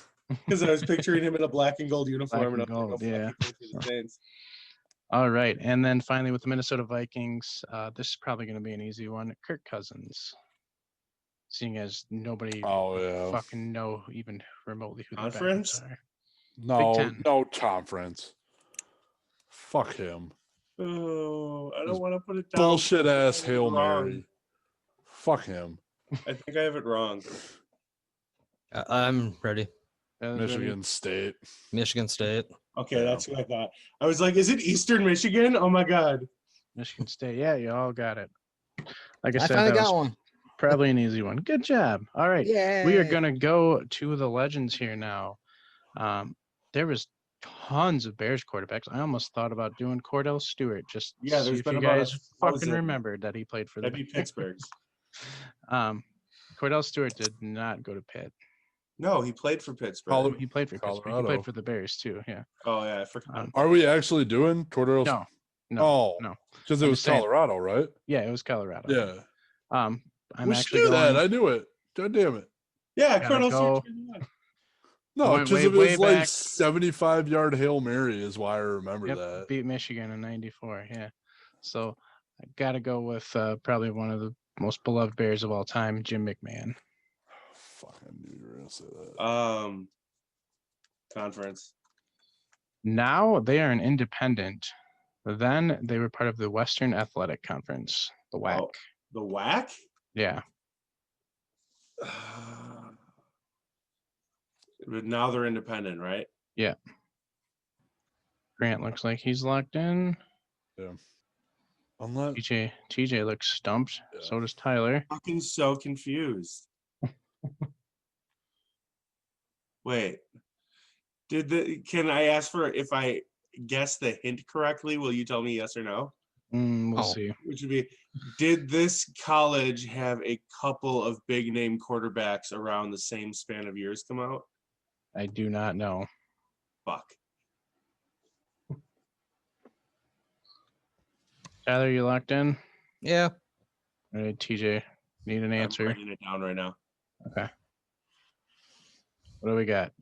Because I was picturing him in a black and gold uniform Black and I was like, gold, oh, fuck, yeah. he plays for the Saints. All right. And then finally with the Minnesota Vikings, this is probably going to be an easy one. Kirk Cousins. Seeing as nobody Oh, yeah. fucking know even remotely who the Vikings Conference? are. No, Ten. no conference. Fuck him. Oh, I This don't want to put it down. Bullshit I ass have it Hail wrong. Mary. Fuck him. I think I have it wrong. I'm ready. That was ready? Michigan State. Michigan State. Okay, Yeah. that's what I thought. I was like, is it Eastern Michigan? Oh my God. Michigan State. Yeah, you all got it. Like I I said, finally that was got one. probably an easy one. Good job. All right. Yeah. We are going to go to the legends here now. There was tons of Bears quarterbacks. I almost thought about doing Cordell Stewart. Just Yeah, see there's if been you about guys fucking 1,000. remembered that he played for the That'd be Pittsburgh's. Cordell Stewart did not go to Pitt. No, he played for Pittsburgh. Colo- He played for Pittsburgh. He Colorado. played for the Bears too. Yeah. Oh yeah, I forgot. Are we actually doing Cordero? No. No. Oh, no. because it I'm was just saying. Colorado, right? Yeah, it was Colorado. Yeah. I'm we actually should do going. that. I knew it. God damn it. Yeah, Gotta Colonel go. Stewart. No, Way- because way- it way was like back. 75-yard Hail Mary is why I remember Yep, that. beat Michigan in '94. Yeah. So I got to go with probably one of the most beloved Bears of all time, Jim McMahon. Fuck, I knew you were gonna say that. Conference. Now they are an independent. Then they were part of the Western Athletic Conference, the WAC. Oh. The WAC? Yeah. But now they're independent, right? Grant looks like he's locked in. Unless TJ looks stumped. Yeah. So does Tyler. Fucking so confused. Wait. Can I ask for if I guess the hint correctly, will you tell me yes or no? We'll Oh. see. Which would be, did this college have a couple of big name quarterbacks around the same span of years come out? I do not know. Fuck. Tyler, you locked in? Yeah. All right, TJ, need an I'm answer. writing it down right now. Okay. What do we got?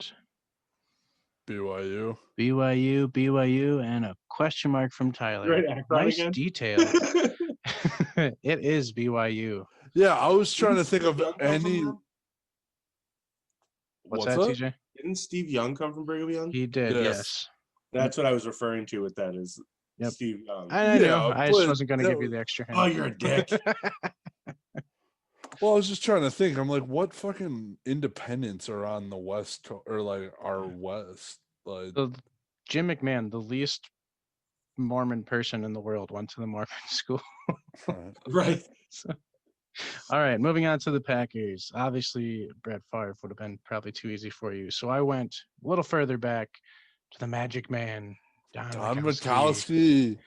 BYU. BYU, and a question mark from Tyler. Right, Akron Nice again? detail. It is BYU. Yeah, I was trying to think Steve of Young come from any. them? What's What's that, up? TJ? Didn't Steve Young come from Brigham Young? He did, Yes. yes. That's what I was referring to with that is Yep. Steve Young. I know. Yeah, I just but wasn't going to that give you was- the extra Oh, hint. you're a dick. Well, I was just trying to think. I'm like, what fucking independents are on the west or like our west? Like, Jim McMahon, the least Mormon person in the world, went to the Mormon school. Right. So, all right, moving on to the Packers. Obviously, Brett Favre would have been probably too easy for you. So I went a little further back to the Magic Man, Don Don Mikowski. Mikowski.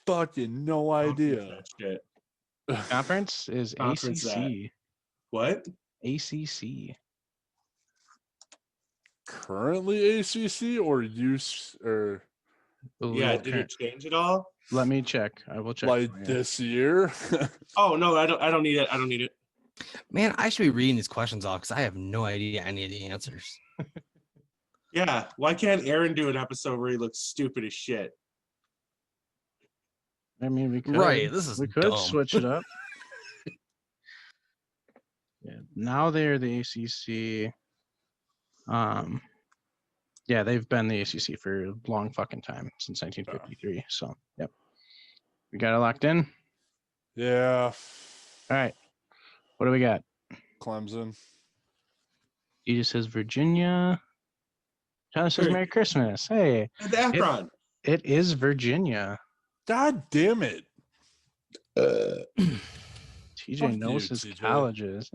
Fucking no idea. That shit. Conference is Conference ACC. What? ACC. Currently ACC or use or Yeah, Believe did it. it change at all? Let me check. I will check. like for you. this year? Oh no, I don't need it. I don't need it. Man, I should be reading these questions off because I have no idea any of the answers. Yeah. Why can't Aaron do an episode where he looks stupid as shit? I mean, we could. Right, this is we could dumb. switch it up. Yeah, now they're the ACC. Yeah, they've been the ACC for a long fucking time, since 1953. So, yep. We got it locked in. Yeah. All right. What do we got? Clemson. He just says Virginia. Tyler says Hey. Merry Christmas. Hey, And Akron. it is Virginia. God damn it. TJ Fuck knows you, his TJ. colleges.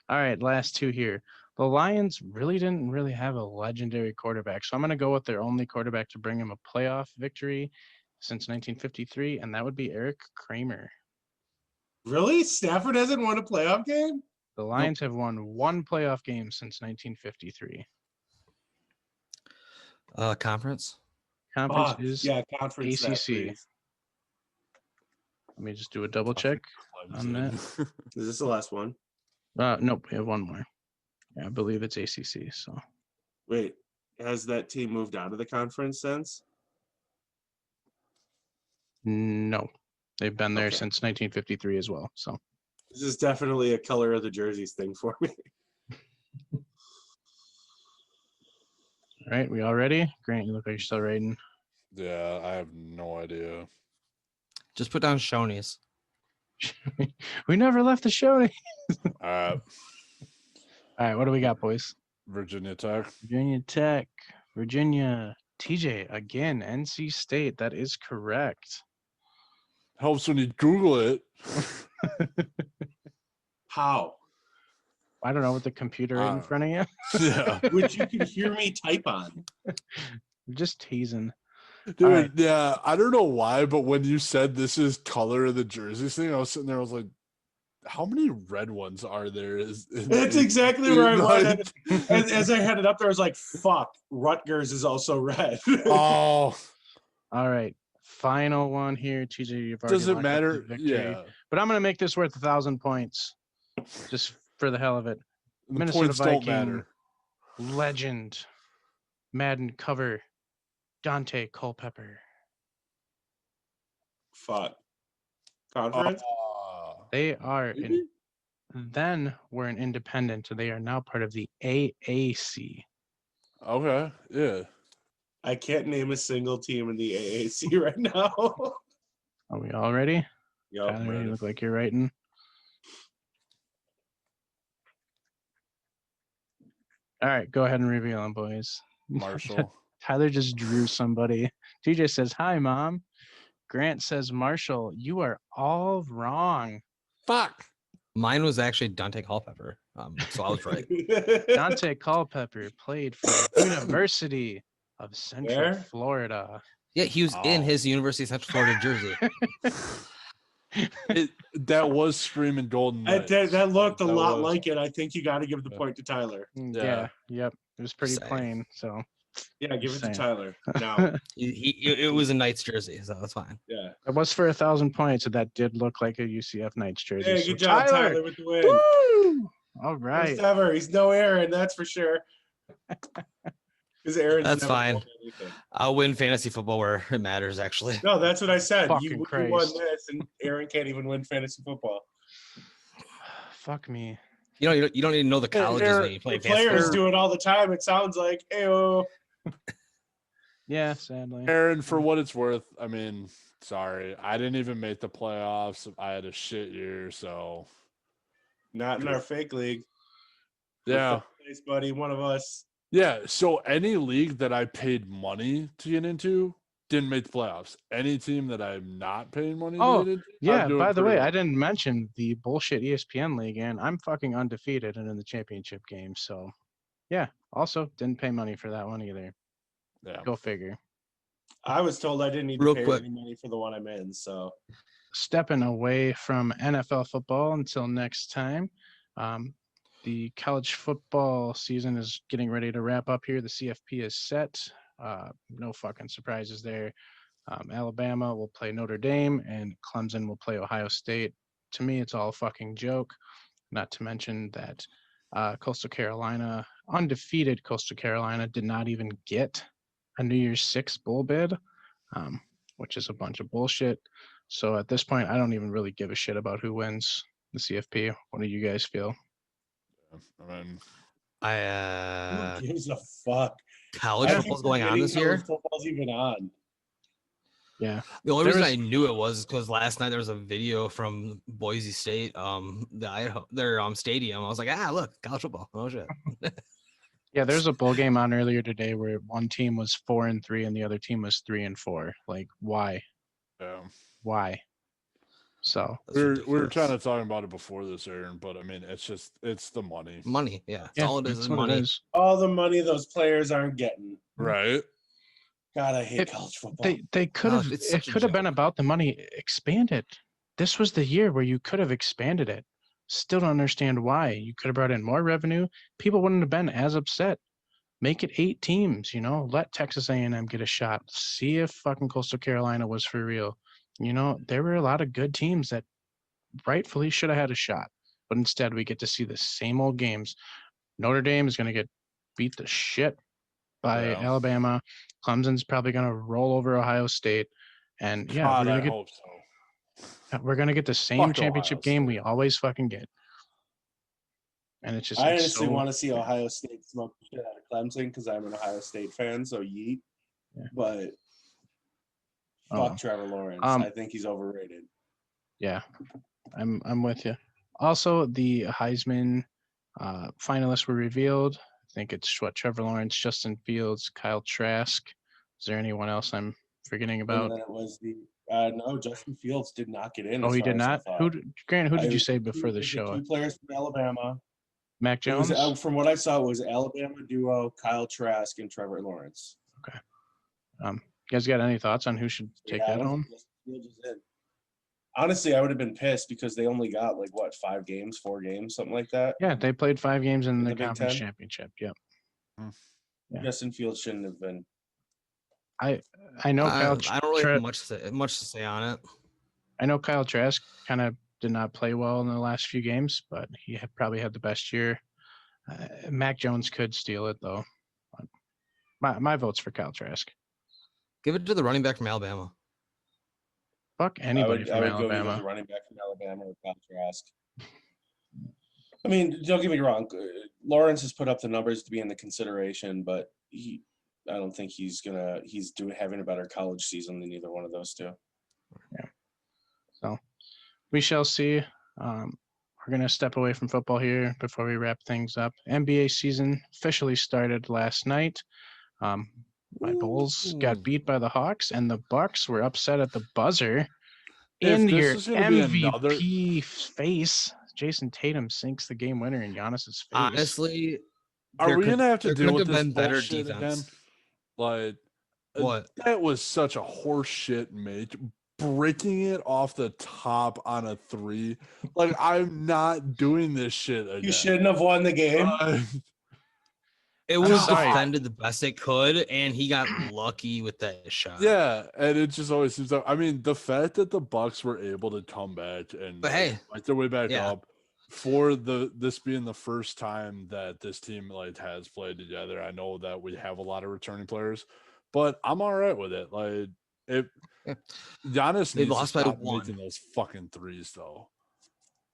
All right, last two here. The Lions didn't really have a legendary quarterback, so I'm going to go with their only quarterback to bring him a playoff victory since 1953, and that would be Eric Kramer. Really? Stafford hasn't won a playoff game? The Lions have won one playoff game since 1953. Conference. Conference Fuck. is. Yeah, conference. that, ACC. please. Let me just do a double check on that. Is this the last one? Nope, we have one more. Yeah, I believe it's ACC. So Wait, has that team moved out of the conference since? no, they've been there Okay. since 1953 as well. So This is definitely a color of the jerseys thing for me. all right, we all ready? Grant, you look like you're still writing. Yeah, I have no idea. Just put down Shoney's. We never left the show. Uh, All right, what do we got, boys? Virginia Tech. Virginia Tech, Virginia, TJ again, NC State. That is correct. Helps when you Google it. How? I don't know, with the computer right in front of you. Yeah. Which you can hear me type on. Just teasing. Dude, Alright. yeah, I don't know why, but when you said this is color of the jerseys thing, I was sitting there, I was like, how many red ones are there? That's exactly where I was. like, As I had it up there, I was like, fuck, Rutgers is also red. oh, All right, final one here, TJ. You've already does it locked up the matter? victory. Yeah. But I'm gonna make this worth 1,000 points, just for the hell of it. The Minnesota points don't Viking. matter. Legend, Madden cover, Dante Culpepper. Fuck. Conference? They are Really? then were an independent. They are now part of the AAC. Okay, yeah. I can't name a single team in the AAC right now. Are we all ready? Yup. Tyler, you ready. look like you're writing. All right, go ahead and reveal them, boys. Marshall. Tyler just drew somebody. TJ says, "Hi, Mom." Grant says, "Marshall, you are all wrong." Fuck. Mine was actually Dante Culpepper. So I was right. Dante Culpepper played for the University of Central Where? Florida. Yeah, he was in Oh. his University of Central Florida jersey. That was screaming golden. That looked a lot was. like it. I think you got to give the point to Tyler. Yeah. Yeah. Yep. It was pretty Same. plain. So Yeah, give it to Saying. Tyler. Now, It was a Knights jersey, so that's fine. yeah. It was for 1,000 points, and that did look like a UCF Knights jersey. Hey, So good job, Tyler, with the win. Woo! All First right. ever. He's no Aaron, that's for sure. Because Aaron's That's never fine. won anything. I'll win fantasy football where it matters, actually. No, that's what I said. Fucking You won Christ. this, and Aaron can't even win fantasy football. Fuck me. You don't even know the colleges when you play The fantasy players football. do it all the time. It sounds like, ayo. Yeah, sadly. Aaron, for what it's worth, I mean, sorry, I didn't even make the playoffs. I had a shit year, so Not in our fake league. yeah. Place, buddy. One of us. Yeah, so any league that I paid money to get into didn't make the playoffs. Any team that I'm not paying money Oh, to get into, Yeah, I'm doing by the pretty way, well. I didn't mention the bullshit ESPN league, and I'm fucking undefeated and in the championship game. So, yeah, also didn't pay money for that one either. Yeah. Go figure. I was told I didn't need Real to pay quick. any money for the one I'm in. So Stepping away from NFL football until next time. The college football season is getting ready to wrap up here. The CFP is set. No fucking surprises there. Alabama will play Notre Dame and Clemson will play Ohio State. To me, it's all a fucking joke. Not to mention that Coastal Carolina, undefeated Coastal Carolina, did not even get a New Year's Six bowl bid, which is a bunch of bullshit. So at this point, I don't even really give a shit about who wins the CFP. What do you guys feel? I mean, I who gives a fuck? college I keep football's going on forgetting this year. college Football's even on. Yeah. The only There reason was- I knew it was because last night there was a video from Boise State, the Idaho, their stadium. I was like, look, college football. Oh shit. Yeah, there's a bowl game on earlier today where one team was 4-3 and the other team was 3-4. Like, why? yeah. Why? So That's We were ridiculous. trying to talk about it before this, Aaron, but I mean, it's the money, money. Yeah, that's yeah, all it is that's is what money. it is. All the money those players aren't getting. right? God, I hate It- college football. They could have. it's It such a could have been joke. about the money. Expand it. This was the year where you could have expanded it. Still don't understand why. You could have brought in more revenue. People wouldn't have been as upset. Make it 8 teams. Let Texas A&M get a shot. See if fucking Coastal Carolina was for real. There were a lot of good teams that rightfully should have had a shot, but instead we get to see the same old games. Notre Dame is going to get beat the shit by Yeah. Alabama. Clemson's probably going to roll over Ohio State, and yeah, God, I we're hope so. gonna get the same Fuck championship Ohio game we State. always fucking get. And it's just I it's honestly so- want to see Ohio State smoke the shit out of Clemson because I'm an Ohio State fan, so yeet. Yeah. But Oh. fuck Trevor Lawrence. Um, I think he's overrated. Yeah, I'm with you. Also, the Heisman finalists were revealed. I think it's Trevor Lawrence, Justin Fields, Kyle Trask. Is there anyone else I'm forgetting And about? then it was no, Justin Fields did not get in. Oh, as he far did as I not. thought. Grant, who did It you was say the before two- the it was show? two players from Alabama. Mac It was, Jones. from what I saw, it was Alabama duo Kyle Trask and Trevor Lawrence. You guys got any thoughts on who should take Yeah, I that don't home? think Justin Fields is in. Honestly, I would have been pissed because they only got 4 games, something like that. Yeah, they played 5 games in the the Big conference Ten? championship. Yep. Yeah. Justin Fields shouldn't have been. I know I Kyle. don't really Tra- have much to say on it. I know Kyle Trask kind of did not play well in the last few games, but he probably had the best year. Mac Jones could steal it though. My vote's for Kyle Trask. Give it to the running back from Alabama. Fuck anybody I from would go with Alabama. the running back from Alabama or Kyle Trask. I mean, don't get me wrong. Lawrence has put up the numbers to be in the consideration, but I don't think he's having a better college season than either one of those two. We shall see. We're gonna step away from football here before we wrap things up. NBA season officially started last night. My Bulls got Ooh. beat by the Hawks, and the Bucks were upset at the buzzer. If In this your is gonna be another- MVP face, Jason Tatum sinks the game winner in Giannis's face. Honestly, Are we gonna have to there deal with could have this been better bullshit defense. again? Like, What? that was such a horse shit make. Breaking it off the top on a 3. Like, I'm not doing this shit again. You shouldn't have won the game. It I'm was sorry. defended the best it could, and he got lucky with that shot. Yeah, and it just always seems like, I mean, the fact that the Bucks were able to come back and But hey, fight their way back yeah. up for this being the first time that this team like has played together. I know that we have a lot of returning players, but I'm all right with it. Like Yeah. Giannis They needs to lost by stop one. making those fucking threes though.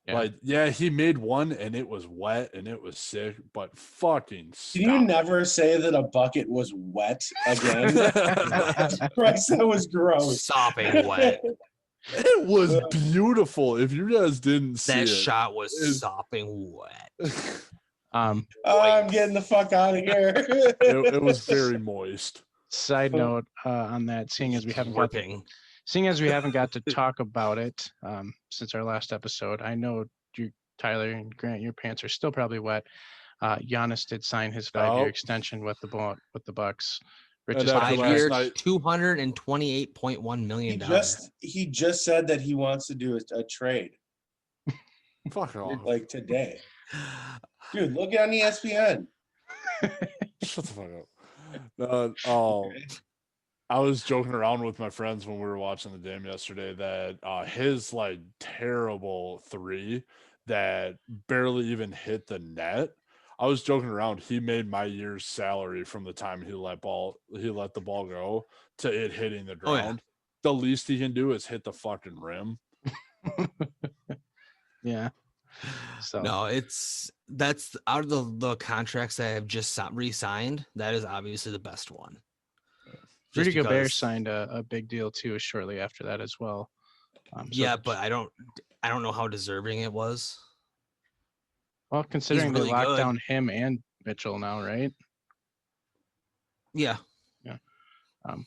Yeah. Like, yeah, he made one and it was wet and it was sick, but fucking Can you stop. never say that a bucket was wet again? Christ, that was gross. Sopping wet. It was beautiful. If you guys didn't see That it, shot was It's- sopping wet. Um, Oh, I'm getting the fuck out of here. it was very moist. side note on that, seeing as we haven't got to Dripping. Seeing as we haven't got to talk about it since our last episode, I know you, Tyler and Grant, your pants are still probably wet. Giannis did sign his 5-year Oh. extension with the Bucks. And Richest after Five last years, night- $228.1 he million. just said that he wants to do a trade Fuck off. like today. Dude, look on ESPN. Shut the fuck up. I was joking around with my friends when we were watching the game yesterday that his like terrible three that barely even hit the net. I was joking around. He made my year's salary from the time he let the ball go to it hitting the Oh, yeah. ground. The least he can do is hit the fucking rim. Yeah. So No, that's out of the contracts that have just re-signed. That is obviously the best one. Rudy Just Gobert because- signed a big deal too shortly after that as well. So Yeah, but I don't know how deserving it was. well, considering they really locked good. down him and Mitchell now, right? Yeah. Yeah.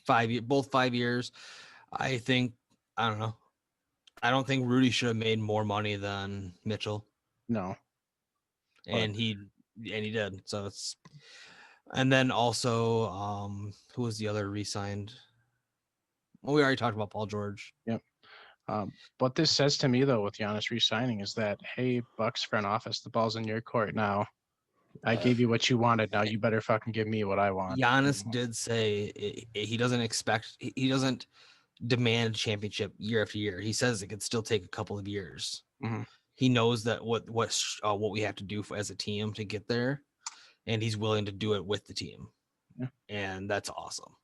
5 years, both 5 years. I think I don't know. I don't think Rudy should have made more money than Mitchell, No. and he did. So it's, and then also who was the other re-signed? Well, we already talked about Paul George. What this says to me though, with Giannis re-signing, is that hey, Bucks front office, the ball's in your court now. I gave you what you wanted. Now you better fucking give me what I want. Giannis did say he doesn't expect, he doesn't demand a championship year after year. He says it could still take a couple of years. Mhm. He knows that what we have to do as a team to get there, and he's willing to do it with the team. Yeah. And that's awesome.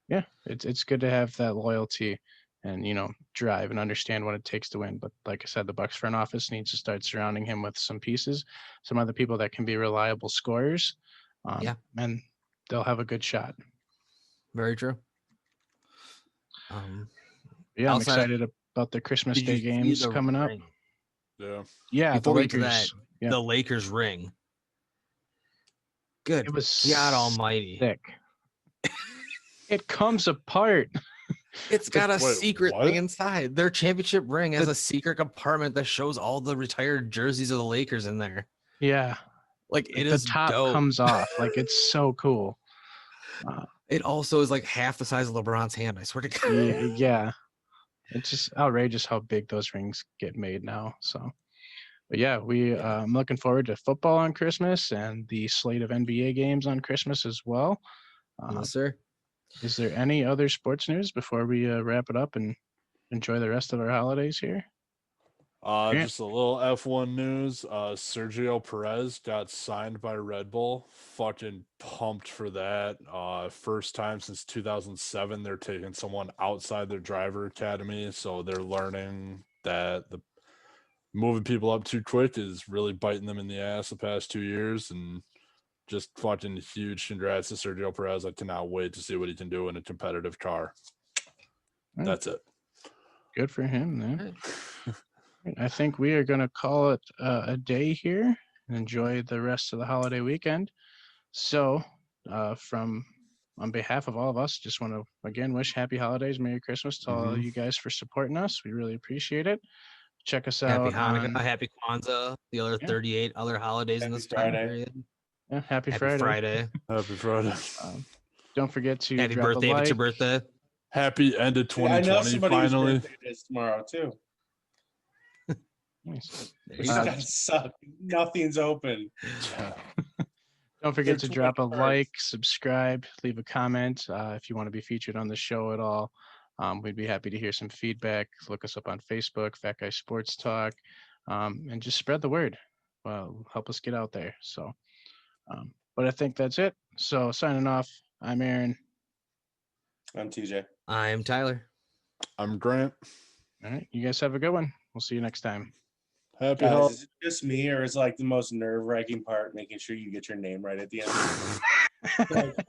Yeah, it's good to have that loyalty and drive and understand what it takes to win. But like I said, the Bucks front office needs to start surrounding him with some pieces, some other people that can be reliable scorers. Yeah. And they'll have a good shot. Very true. Yeah, I'm Outside- excited about the Christmas Did you Day see games the coming up. ring? Yeah. Yeah, Before the we get to Lakers. Yeah. The Lakers ring. Good It was God Almighty! thick. It comes apart. It's got a Wait, secret what? thing inside. Their championship ring has a secret compartment that shows all the retired jerseys of the Lakers in there. Yeah, Like it the is top dope. comes off. Like it's so cool. It also is like half the size of LeBron's hand. I swear to God. Yeah, it's just outrageous how big those rings get made now. So, but yeah, I'm looking forward to football on Christmas and the slate of NBA games on Christmas as well. Yes, sir. Is there any other sports news before we wrap it up and enjoy the rest of our holidays here? Yeah. Just a little F1 news. Sergio Perez got signed by Red Bull. Fucking pumped for that. First time since 2007 they're taking someone outside their driver academy, so they're learning that the moving people up too quick is really biting them in the ass the past 2 years. And just fucking huge congrats to Sergio Perez. I cannot wait to see what he can do in a competitive car. Right. That's it. Good for him, man. I think we are going to call it a day here and enjoy the rest of the holiday weekend. So, on behalf of all of us, just want to again wish happy holidays, Merry Christmas to all Mhm. you guys for supporting us. We really appreciate it. Check us Happy out Hanukkah, on Happy Kwanzaa, the other Yeah. 38 other holidays in Happy this time Friday. period. Happy Happy Friday. Friday. Happy Friday. Don't forget to Happy drop a birthday if it's your like. birthday. Happy end of I know 2020 somebody whose finally. birthday is tomorrow too. Nice. There Which you Uh, go. does suck. Nothing's open. Don't forget to Their drop a 20 like, subscribe, leave a comment if you want to be featured on the show at all. We'd be happy to hear some feedback. Look us up on Facebook, Fat Guy Sports Talk, and just spread the word. Help us get out there. So, but I think that's it. So signing off, I'm Aaron. I'm TJ. I'm Tyler. I'm Grant. All right. You guys have a good one. We'll see you next time. Happy Guys, holidays. is it just me, or is like the most nerve-wracking part making sure you get your name right at the end? Like,